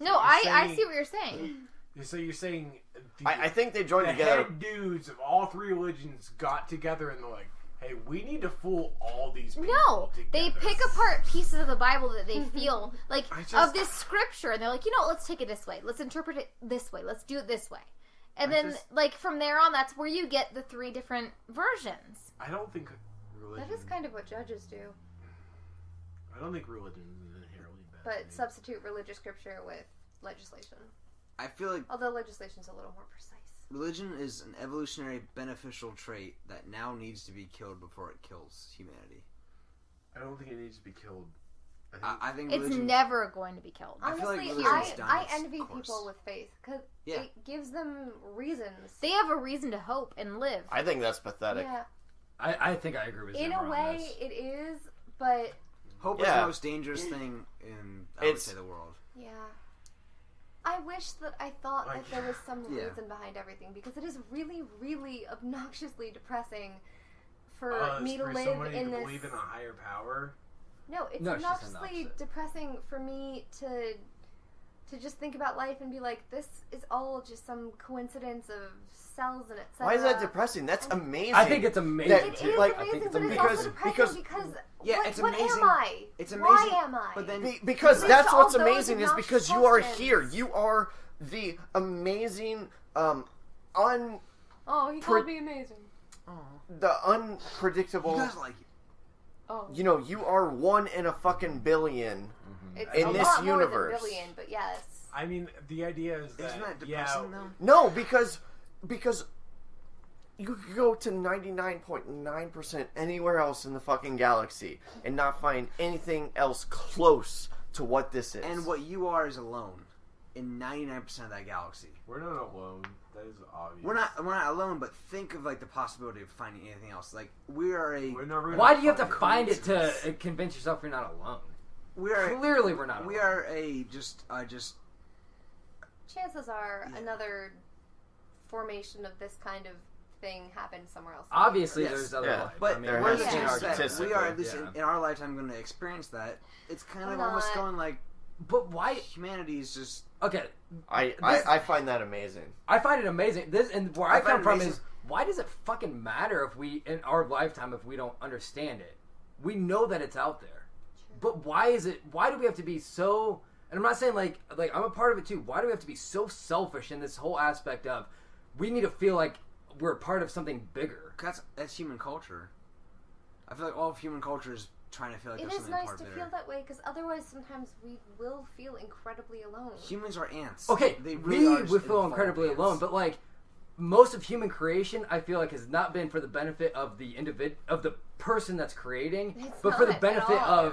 No, I see what you're saying. So you're saying I think they joined the together. head dudes of all 3 religions got together and they're hey, we need to fool all these people No, together. they pick apart pieces of the Bible that they feel of just- this scripture, and they're let's take it this way, let's interpret it this way, let's do it this way, And then, like, from there on, that's where you get the 3 different versions. I don't think religion. That is kind of what judges do. I don't think religion is an inherently bad. But substitute religious scripture with legislation. I feel like Although legislation's a little more precise. religion is an evolutionary beneficial trait that now needs to be killed before it kills humanity. I don't think it needs to be killed. I think It's religion, never going to be killed. I feel like Honestly, religion's done I its envy course. people with faith because Yeah. it gives them reasons. They have a reason to hope and live. I think that's pathetic. Yeah, I think I agree with in Zimmer a on way this. it is, but hope is Yeah. the most dangerous thing in, I would It's- say, the world. yeah. I wish that I thought Like- that there was some Yeah. reason behind everything because it is really, really obnoxiously depressing for me to for live somebody in to this. believe in a higher power. No, it's No, she's obnoxiously opposite. depressing for me to just think about life and be like, this is all just some coincidence of cells and etc. Why is that depressing? That's amazing. I think it's amazing. That- It is like, I amazing, think it's but it's amazing. also depressing because Yeah, what, it's what amazing. am I? It's Why amazing, am I? but then Because It that's leads to what's all those amazing is obnoxious because you are questions. here. You are the amazing, Oh, he Pre- called me amazing. the unpredictable. you guys like it. Oh, You know, you are 1 in a fucking billion. it's in a this lot universe. more than billion, but yes. I mean, the idea is that Isn't that depressing, yeah, though? No, because you could go to 99.9% anywhere else in the fucking galaxy and not find anything else close to what this is. And what you are is alone in 99% of that galaxy. we're not alone. That is obvious. We're not alone, but think of like the possibility of finding anything else. Like we are a We're never gonna Why do you have to find find it to coincidence. convince yourself you're not alone? we are Clearly, we're not. we alone. are a just Chances are Yeah. another formation of this kind of thing happened somewhere else. in the Obviously, Yes. there's other Yeah. life. but I mean, there what are has the to be chances that statistically, we are at least yeah. in our lifetime going to experience that? It's kind of We're almost not. going like but why? humanity is just Okay, I find that amazing. I find it amazing. This and where I I find come it from amazing. is why does it fucking matter if we in our lifetime if we don't understand it? We know that it's out there, but why is it? Why do we have to be so? And I'm not saying like I'm a part of it too. Why do we have to be so selfish in this whole aspect of we need to feel like we're part of something bigger? that's human culture. I feel like all of human culture is trying to feel like It there's is something nice part to bigger. feel that way because otherwise sometimes we will feel incredibly alone. Humans are ants. Okay, they really we are just would feel involved incredibly ants. alone, but like most of human creation, I feel like has not been for the benefit of the of the person that's creating, It's but for the not at benefit all.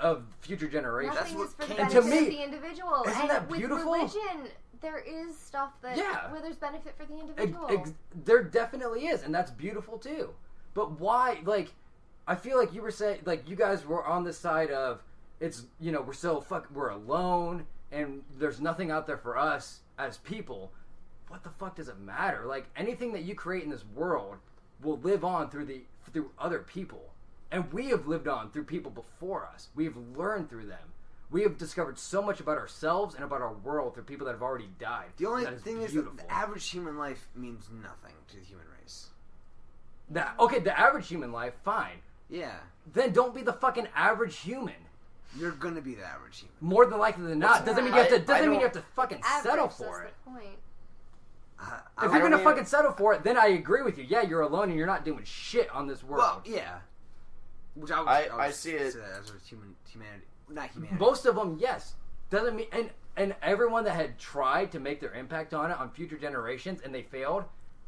of future generations. That's Nothing what is for the came- benefit And to me, of the individual. isn't and that with beautiful? religion, there is stuff that Yeah. where there's benefit for the individual. There definitely is, and that's beautiful too. But why? Like, I feel like you were saying, like you guys were on the side of it's we're alone, and there's nothing out there for us as people. What the fuck does it matter? Like anything that you create in this world will live on through other people, and we have lived on through people before us. We have learned through them. We have discovered so much about ourselves and about our world through people that have already died. The only That thing is beautiful. that the average human life means nothing to the human race. The average human life, fine. Yeah, Then don't be the fucking average human. you're gonna be the average human. More than likely than not. Doesn't mean you have to. I Doesn't mean don't- you have to fucking settle Average, for that's it. the point. If you're gonna even- fucking settle for it, then I agree with you. Yeah, you're alone and you're not doing shit on this world. Well, yeah. Which I would I see it- say that as a humanity, not humanity. Most of them, yes. Doesn't mean and everyone that had tried to make their impact on it on future generations and they failed,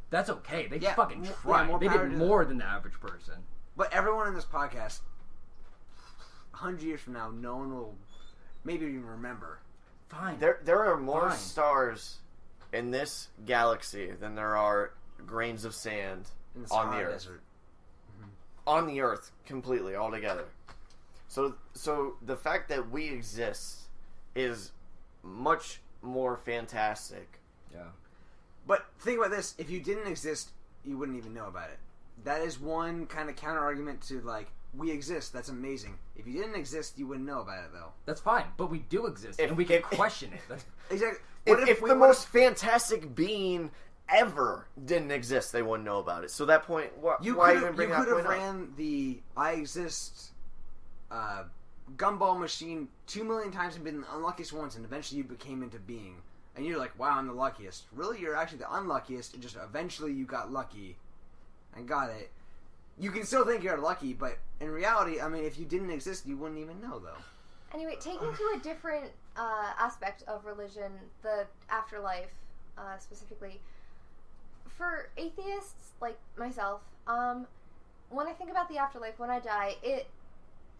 that's okay. They Yeah, fucking yeah, tried. more They power did to more than the average person. But everyone in this podcast, 100 years from now, no one will maybe even remember. Fine. There are more Fine. stars in this galaxy than there are grains of sand In the on the Sahara Earth. Desert. On the Earth, completely, altogether. So the fact that we exist is much more fantastic. Yeah. But think about this: if you didn't exist, you wouldn't even know about it. That is one kind of counter argument to like we exist. That's amazing. If you didn't exist, you wouldn't know about it though. That's fine. But we do exist If- and we can if- question it. That's, Exactly. If the most fantastic being ever didn't exist, they wouldn't know about it. So that point, why even bring that could have point up? ran the I exist gumball machine 2 million times and been the unluckiest once, and eventually you became into being. and you're like, wow, I'm the luckiest. Really, you're actually the unluckiest, and just eventually you got lucky and got it. You can still think you're lucky, but in reality, I mean, if you didn't exist, you wouldn't even know, though. Anyway, taking to a different aspect of religion, the afterlife specifically, for atheists like myself, when I think about the afterlife, when I die,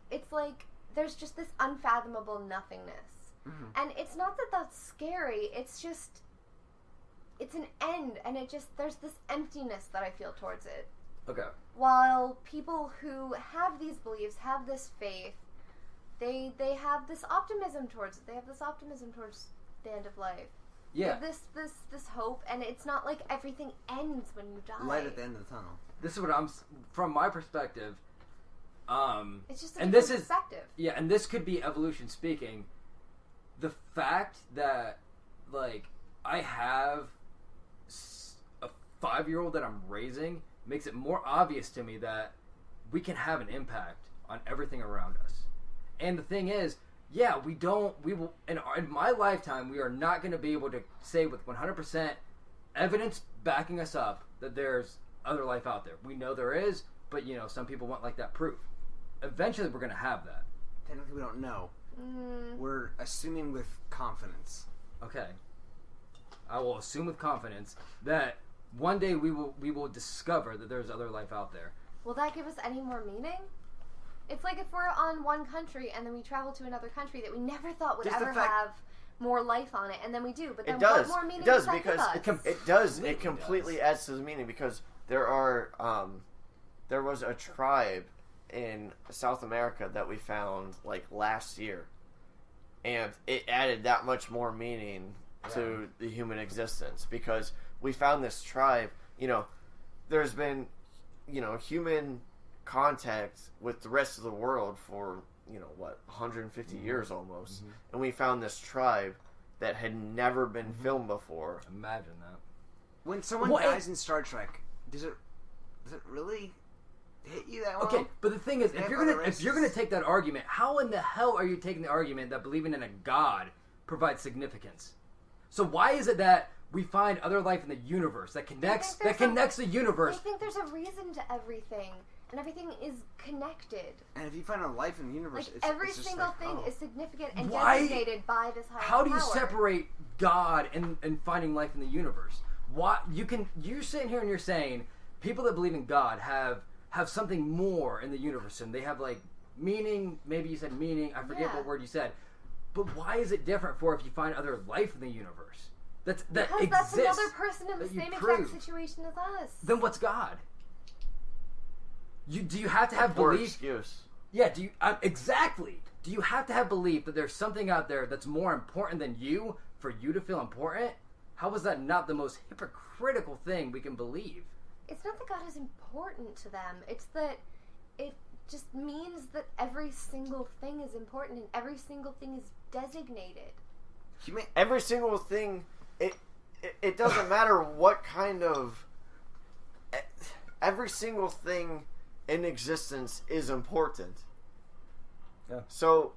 it's like there's just this unfathomable nothingness. Mm-hmm. And it's not that that's scary, it's just, it's an end, and there's this emptiness that I feel towards it. Okay. While people who have these beliefs, have this faith, they have this optimism towards it. They have this optimism towards the end of life. Yeah. They have this hope, and it's not like everything ends when you die. Light at the end of the tunnel. This is what from my perspective. It's just a and different this is perspective. Yeah, and this could be evolution speaking. The fact that, like, I have a 5-year-old that I'm raising makes it more obvious to me that we can have an impact on everything around us. And the thing is, yeah, we will, in my lifetime, we are not going to be able to say with 100% evidence backing us up that there's other life out there. We know there is, but, some people want, like, that proof. Eventually, we're going to have that. Technically, we don't know. We're assuming with confidence. Okay. I will assume with confidence that one day we will discover that there's other life out there. Will that give us any more meaning? It's like if we're on one country and then we travel to another country that we never thought would Just the ever fact- have more life on it, and then we do. But then It does. what more meaning It does does that because give us? it does. It completely adds to the meaning because there was a tribe in South America that we found like last year, and it added that much more meaning to the human existence because we found this tribe. There's been human contact with the rest of the world for 150 years almost, and we found this tribe that had never been filmed before. Imagine that. When someone dies in Star Trek, does it really hit you that well? Okay, but the thing is, They if have you're other gonna take that argument, how in the hell are you taking the argument that believing in a god provides significance? So why is it that we find other life in the universe that connects the universe? I think there's a reason to everything, and everything is connected. And if you find a life in the universe, Like it's every just single like, thing oh. is significant and Why- designated by this higher How do you power. separate God and finding life in the universe? Why you're sitting here and you're saying people that believe in God have something more in the universe, and they have like meaning. Maybe you said meaning. I forget what word you said. But why is it different for if you find other life in the universe? That Because exists. that's another person in the that you same proved. exact situation as us. Then what's God? Do you have to have Poor belief? excuse. Yeah. Do you exactly? Do you have to have belief that there's something out there that's more important than you for you to feel important? How is that not the most hypocritical thing we can believe? It's not that God is important to them. It's that it just means that every single thing is important and every single thing is designated. Every single thing, it doesn't matter what kind of. Every single thing in existence is important. Yeah. So,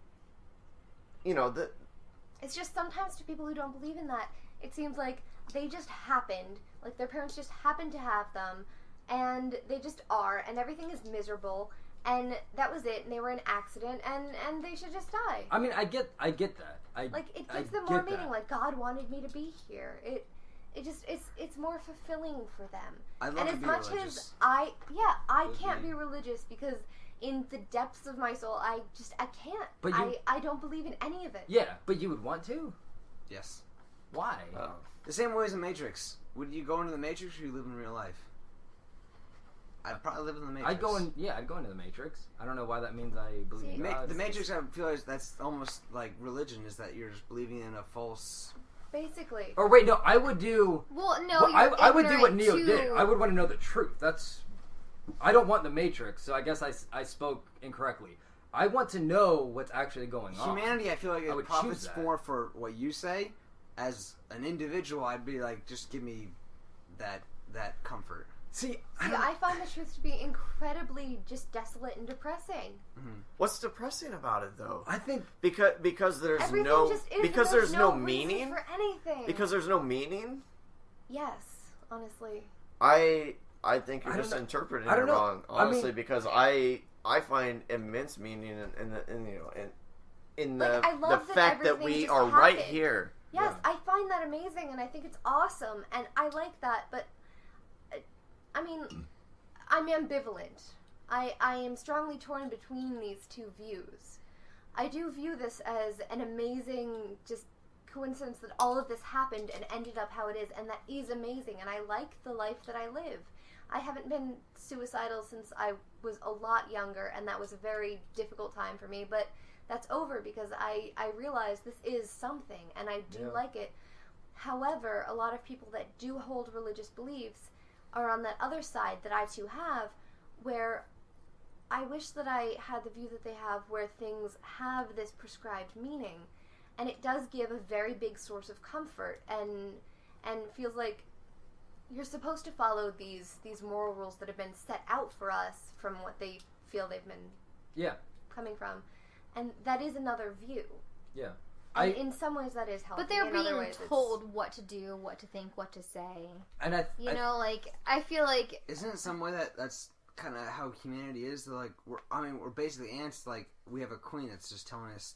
It's just sometimes to people who don't believe in that, it seems like they just happened, like their parents just happened to have them, and they just are, and everything is miserable, and that was it, and they were in an accident, and they should just die. I mean, I get that. It gives them more meaning. Like God wanted me to be here. It's more fulfilling for them. I'd love and to as be much religious. as I can't be religious because in the depths of my soul, I can't. But I don't believe in any of it. Yeah, but you would want to. Yes. Why? The same way as the Matrix. Would you go into the Matrix or you live in real life? I'd probably live in the Matrix. I'd go into the Matrix. I don't know why that means I believe in God. The Matrix, I feel like that's almost like religion, is that you're just believing in a false... Basically. Or wait, no, I would do... Well, no, Well, I would do what Neo to... did. I would want to know the truth. I don't want the Matrix, so I guess I spoke incorrectly. I want to know what's actually going on. Humanity, I feel like I it would profits choose that. more for what you say. As an individual, I'd be like, just give me that comfort. See, I find the truth to be incredibly just desolate and depressing. What's depressing about it, though? I think because there's Everything no just is. because there's no reason meaning. for anything. Because there's no meaning. Yes, honestly. I think you're I don't just know. interpreting I it don't know. wrong, I honestly, mean- because I find immense meaning in the Like, I the love that fact that everything we just are right happened. here. Yes, I find that amazing, and I think it's awesome, and I like that. But I mean, I'm ambivalent. I am strongly torn between these two views. I do view this as an amazing just coincidence that all of this happened and ended up how it is, and that is amazing, and I like the life that I live. I haven't been suicidal since I was a lot younger, and that was a very difficult time for me, but that's over because I realize this is something, and I do like it. However, a lot of people that do hold religious beliefs are on that other side that I too have, where I wish that I had the view that they have, where things have this prescribed meaning, and it does give a very big source of comfort, and feels like you're supposed to follow these moral rules that have been set out for us from what they feel they've been coming from, and that is another view. Yeah. And in some ways that is helpful. But they're in other being ways it's- told what to do, what to think, what to say. And I feel like Isn't it some way that's kind of how humanity is? Like, we're basically ants. Like, we have a queen that's just telling us.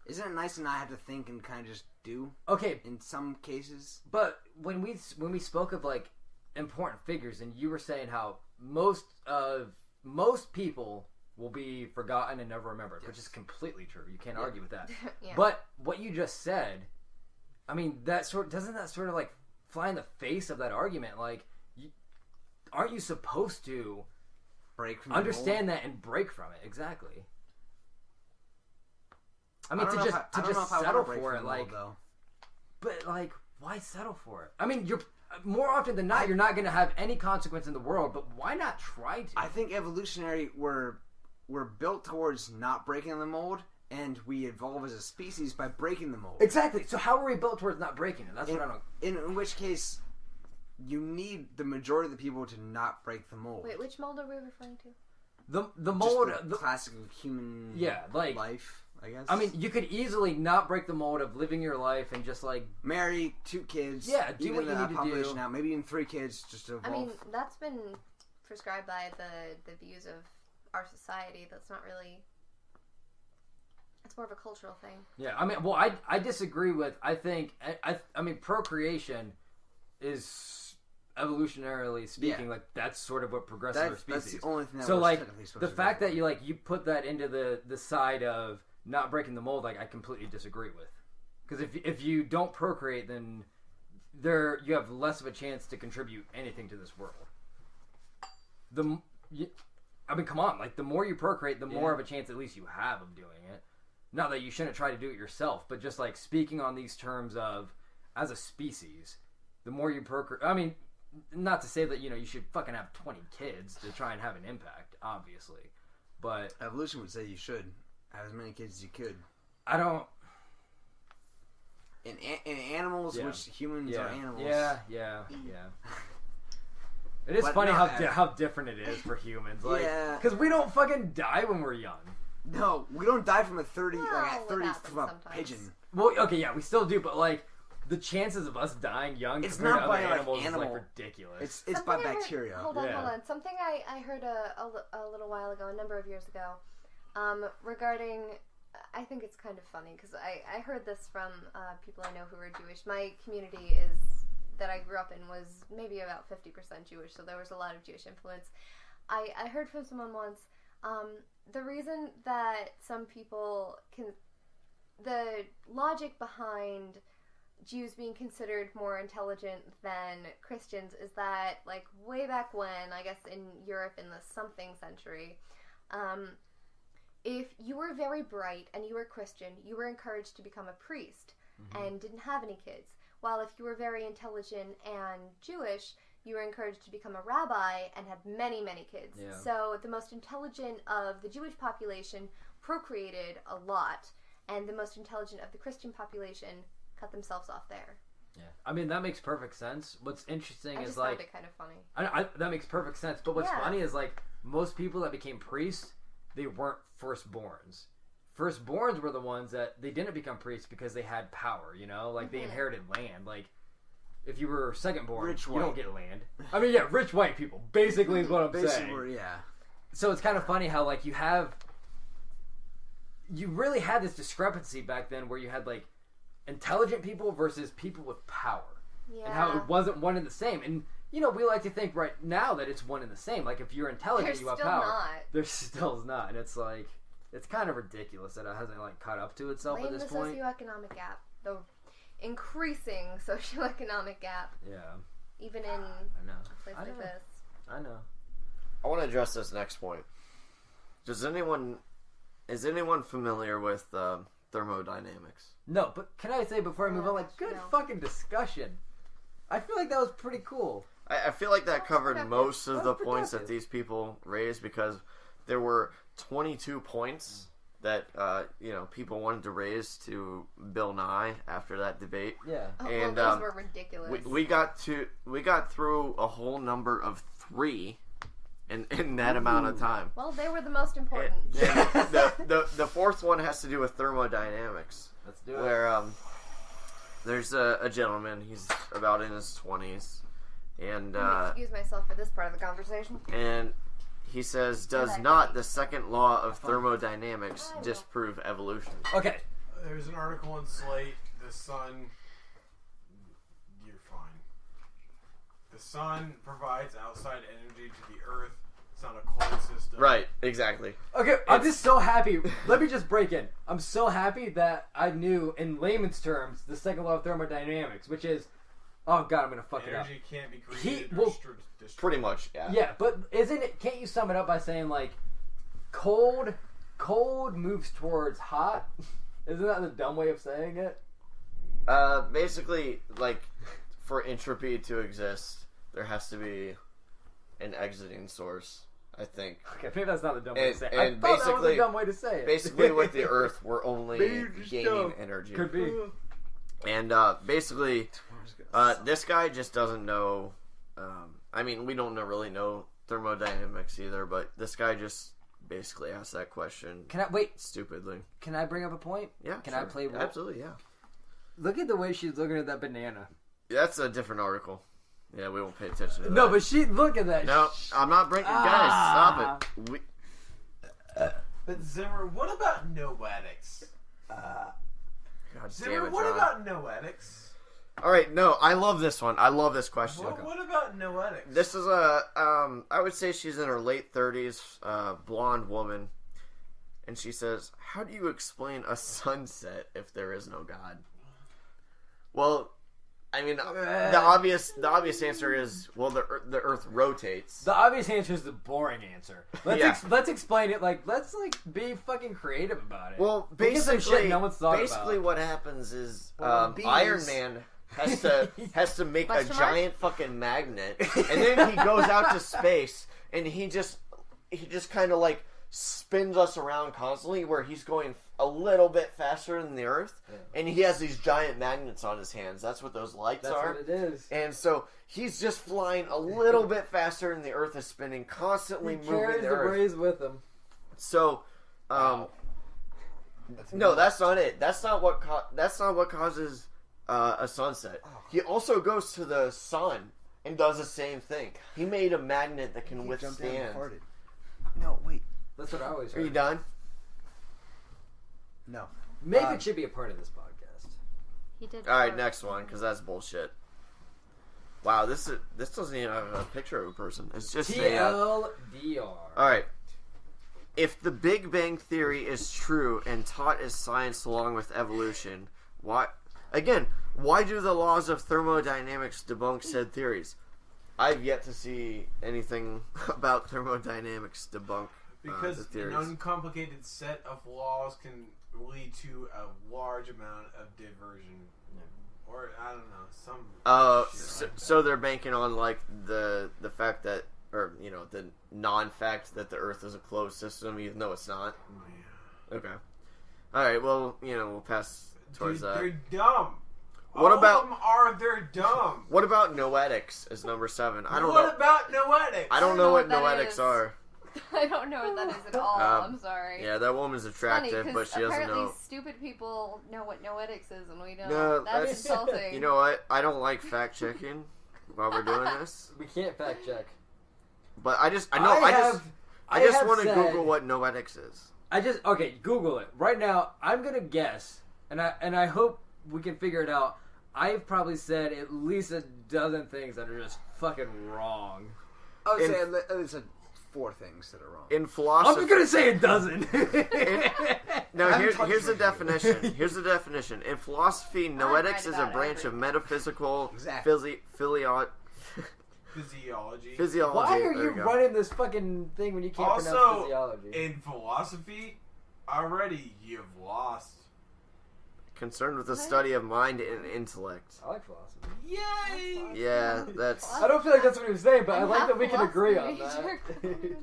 Isn't it nice to not have to think and kind of just do? Okay, In some cases. but when we spoke of like important figures, and you were saying how most people will be forgotten and never remembered, which is completely true. You can't argue with that. Yeah. But what you just said, I mean, doesn't that sort of like fly in the face of that argument? Like, aren't you supposed to Break from understand that and break from it? Exactly. I mean, to just settle for it, like, though. but like, why settle for it? I mean, you're more often than not, you're not going to have any consequence in the world, but why not try to? I think evolutionary we're built towards not breaking the mold, and we evolve as a species by breaking the mold. Exactly. So how are we built towards not breaking it? That's what I don't. In which case, you need the majority of the people to not break the mold. Wait, which mold are we referring to? The mold, Just the classic human life, I guess. I mean, you could easily not break the mold of living your life and just like marry 2 kids. Yeah, do even what you the need to population do. Now, maybe even 3 kids, just to evolve. I mean, that's been prescribed by the views of our society. That's not really. It's more of a cultural thing. Yeah, I mean, well, I disagree with. I think I mean, procreation is evolutionarily speaking, like that's sort of what progresses our species. That's the only thing that so was like technically supposed the to fact go that you put that into the side of not breaking the mold, like I completely disagree with. Because if you don't procreate, then you have less of a chance to contribute anything to this world. I mean, come on, like the more you procreate, the more of a chance at least you have of doing it. Not that you shouldn't try to do it yourself, but just like speaking on these terms of as a species, the more you procreate. I mean, not to say that you should fucking have 20 kids to try and have an impact, obviously, but evolution would say you should have as many kids as you could. I don't. In animals, which humans are animals. Yeah. It is But funny no, how different it is for humans, like, Yeah. because we don't fucking die when we're young. No, we don't die from a 30, Well, like at 30 it happens from a sometimes. pigeon. Well, okay, yeah, we still do, but like the chances of us dying young It's compared not to by, other like, animals is animal. like ridiculous. It's Something by I heard- bacteria. Hold Yeah. on. Something I heard a little while ago, a number of years ago, regarding. I think it's kind of funny because I heard this from people I know who are Jewish. My community that I grew up in was maybe about 50% Jewish, so there was a lot of Jewish influence. I heard from someone once, the reason that some people the logic behind Jews being considered more intelligent than Christians is that, like, way back when, I guess in Europe in the something century, if you were very bright and you were Christian, you were encouraged to become a priest and didn't have any kids. While if you were very intelligent and Jewish, you were encouraged to become a rabbi and had many, many kids. Yeah. So the most intelligent of the Jewish population procreated a lot, and the most intelligent of the Christian population cut themselves off there. Yeah, I mean that makes perfect sense. What's interesting I is just like found it kind of funny. that makes perfect sense. But what's Yeah. funny is like most people that became priests, they weren't firstborns. Firstborns were the ones that they didn't become priests because they had power. You know, like they inherited land. Like if you were secondborn, Rich you white. don't get land. I mean, yeah, rich white people. Basically, is what I'm saying. Basically, yeah. So it's kind of funny how like you really had this discrepancy back then where you had like intelligent people versus people with power. Yeah. And how it wasn't one and the same. And you know, we like to think right now that it's one and the same. Like if you're intelligent, There's you have still power. not. There's still not, and it's like it's kind of ridiculous that it hasn't like caught up to itself Blame at this the point. socioeconomic gap. The increasing socioeconomic gap, Yeah, even in I know. a place I like know. this. I know. I want to address this next point. Is anyone familiar with thermodynamics? No, but can I say before I move on, like, gosh, good no. fucking discussion. I feel like that was pretty cool. I feel like that covered productive. most of That's the points that productive. these people raised because there were 22 points that people wanted to raise to Bill Nye after that debate. Yeah. Oh, And, well, those were ridiculous. We got through a whole number of 3 in that amount of time. Well, they were the most important. And the fourth one has to do with thermodynamics, Let's do it. where there's a gentleman. He's about in his 20s, and Let me excuse myself for this part of the conversation. and he says, "Does not the second law of thermodynamics disprove evolution?" Okay. There's an article in Slate. The sun. You're fine. The sun provides outside energy to the Earth. It's not a cold system. Right, exactly. Okay, I'm just so happy. Let me just break in. I'm so happy that I knew, in layman's terms, the second law of thermodynamics, which is, oh god, I'm gonna fuck it up. Energy can't be created will- or destroyed. Pretty much, yeah. Yeah, but isn't it? Can't you sum it up by saying like, cold moves towards hot? Isn't that the dumb way of saying it? Basically, like, for entropy to exist, there has to be an exiting source, I think. Okay, maybe that's not the dumb way And- to say it. and I thought that was basically- a dumb way to say it. Basically, with the Earth, we're only Maybe you're just gaining dumb. energy. Could be. And basically, this guy just doesn't know. I mean, we don't really know thermodynamics either, but this guy just basically asked that question Can I wait? stupidly. Can I bring up a point? Yeah, Can I play? Absolutely, yeah. Look at the way she's looking at that banana. That's a different article. Yeah, we won't pay attention to that. No, but look at that. No, I'm not breaking. Guys, stop it. But Zimmer, what about noetics? God Zimmer, damn it, what John. about noetics? All right, no, I love this one. I love this question. What about noetics? This is I would say she's in her late 30s, blonde woman, and she says, "How do you explain a sunset if there is no God?" Well, I mean, the obvious answer is, well, the Earth rotates. The obvious answer is the boring answer. Let's Yeah. let's explain it. Let's be fucking creative about it. Well, Look at some basically, shit no one's thought basically about. what happens is bees. Iron Man has to make a Question mark? giant fucking magnet, and then he goes out to space, and he just kind of like spins us around constantly, where he's going a little bit faster than the Earth, and he has these giant magnets on his hands. That's what those lights That's are. what it is. And so he's just flying a little bit faster than the Earth is spinning, constantly He moving carries the the Earth. rays with him. So, no, that's not it. That's not what causes a sunset. He also goes to the sun and does the same thing. He made a magnet that can He jumped down and withstand. farted. No, wait. That's what I always Are you heard. done? No. Maybe it should be a part of this podcast. He did. All right, next one, because that's bullshit. Wow, this doesn't even have a picture of a person. It's just a. TLDR. All right. If the Big Bang Theory is true and taught as science along with evolution, why do the laws of thermodynamics debunk said theories? I've yet to see anything about thermodynamics debunk Because the an theories. uncomplicated set of laws can lead to a large amount of diversion. Or, I don't know, some shit like that. So they're banking on like the fact that, or the non-fact that the Earth is a closed system, even though it's not. Oh, yeah. Okay. All right. Well, we'll pass towards Dude, that. they're dumb. What All about of them they're dumb. what about noetics as number 7? I don't What know. about noetics? I don't know what that noetics is. are. I don't know what that is at all. I'm sorry. Yeah, that woman's It's funny, attractive, but 'cause she doesn't apparently know. stupid people know what noetics is, and we don't. No, That's that's insulting. You know what? I don't like fact checking while we're doing this, We can't fact check. but I just want to said- Google what noetics is. Okay, Google it right now. I'm gonna guess, and I hope we can figure it out. I've probably said at least a dozen things that are just fucking wrong. I would In- say at least 4 things that are wrong. In I'm philosophy, gonna say a dozen. no. I haven't Here's touched the it. definition. Here's the definition. In philosophy, noetics right is a about branch of everything. metaphysical Exactly. Physiology. physiology. Why are There you we go. running this fucking thing when you can't pronounce Also, physiology? in philosophy, already you've lost. Concerned with the study of mind and intellect. I like philosophy. Yay! Yeah, that's I don't feel like that's what he was saying, but I I'm like half that we can agree on philosophy that. major.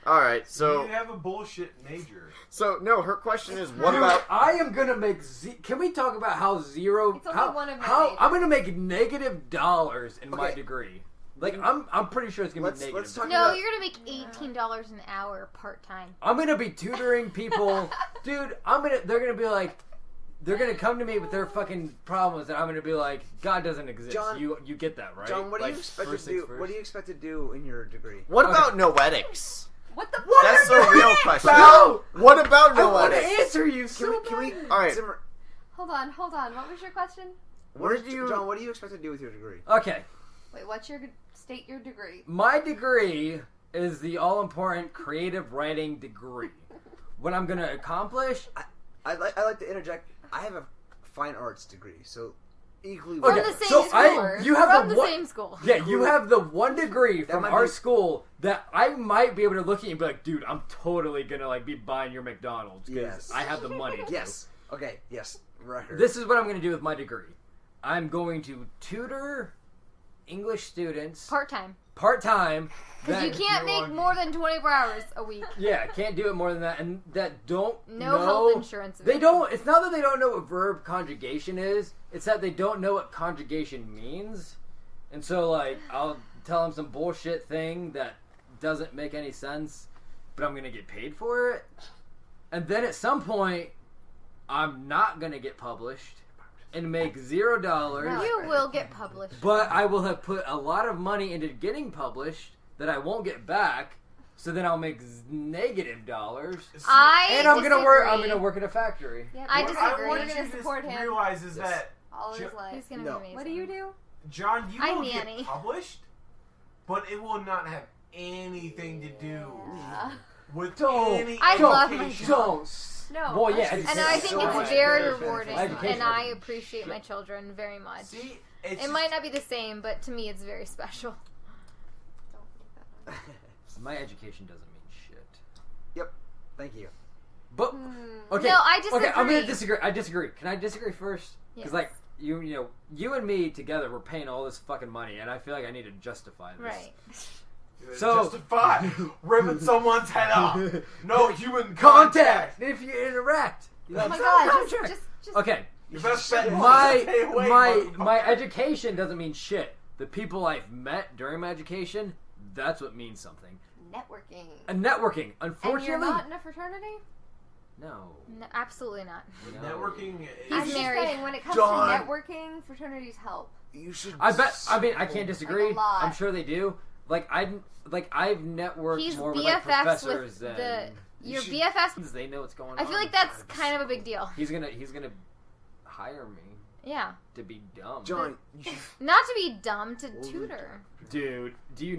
all right. So you have a bullshit major. no. Her question is, what Dude, about? I am gonna make. Can we talk about how zero? It's only how, one of my how majors. I'm gonna make $- in my Okay. degree. Like I'm pretty sure it's gonna Let's- be let's negative. talk No, about- you're gonna make $18 an hour part time. I'm gonna be tutoring people, dude. They're gonna be like, they're gonna come to me with their fucking problems, and I'm gonna be like, God doesn't exist. John- you get that right? John, what do Like, you expect to first do? things first. What do you expect to do in your degree? What Okay. about noetics? What the fuck? That's a real question. No! What about I want to noetics? answer you so Can we? All right. Zimmer, Hold on. What was your question? What did you? John, what do you expect to do with your degree? Okay, Wait, state your degree? my degree is the all-important creative writing degree. What I'm gonna accomplish. I like to interject. I have a fine arts degree, so equally. From Okay, the same so school. you have From the the one- same school. Yeah, you have the one degree That from might our be- school that I might be able to look at you and be like, dude, I'm totally gonna like be buying your McDonald's because Yes. I have the money. to. Yes. Okay. Yes. Record. This is what I'm gonna do with my degree. I'm going to tutor English students Part time. part time. Because you can't make more than 24 hours a week. Yeah, can't do it more than that, and that don't No know, health insurance. They don't. It's not that they don't know what verb conjugation is. It's that they don't know what conjugation means. And so, like, I'll tell them some bullshit thing that doesn't make any sense, but I'm gonna get paid for it. And then at some point, I'm not gonna get published and make $0. You will get published. But I will have put a lot of money into getting published that I won't get back. So then I'll make $-. And I'm gonna work. I'm gonna work at a factory. Yep. I What disagree. I want We're you gonna to support him realize is Yes. that, all his Jo- life. He's gonna No. be amazing. What do you do? John, you I will nanny. get published, but it will not have anything to do with Don't. any I love my education. Don't. No, Well, yeah. I should- And I think So it's much very better rewarding, education. and I appreciate my children very much. See, it's It just- might not be the same, but to me, it's very special. My education doesn't mean shit. Yep. Thank you. But okay. No, I disagree. Okay, I'm gonna disagree. I disagree. Can I disagree first? Because Yes. like you and me together, we're paying all this fucking money, and I feel like I need to justify this. Right. So- justify ripping someone's head off. No human Contact if you interact. You Oh know, my some god! contract. Just Okay. Your best bet is to My stay away, my motherfucker. education doesn't mean shit. The people I've met during my education, that's what means something. networking. And networking, And unfortunately, you're not in a fraternity? no. No, absolutely not. No. Networking. He's I'm just married. saying, when it comes John. to networking, fraternities help. You should. I bet. I mean, I can't disagree. Like a lot. I'm sure they do. I've networked He's more with like, BFFs professors with than your should- BFFs. they know what's going on. I feel like that's kind of a big deal. He's gonna hire me Yeah. to be dumb. John. You should Not to be dumb, to tutor. Dude, do you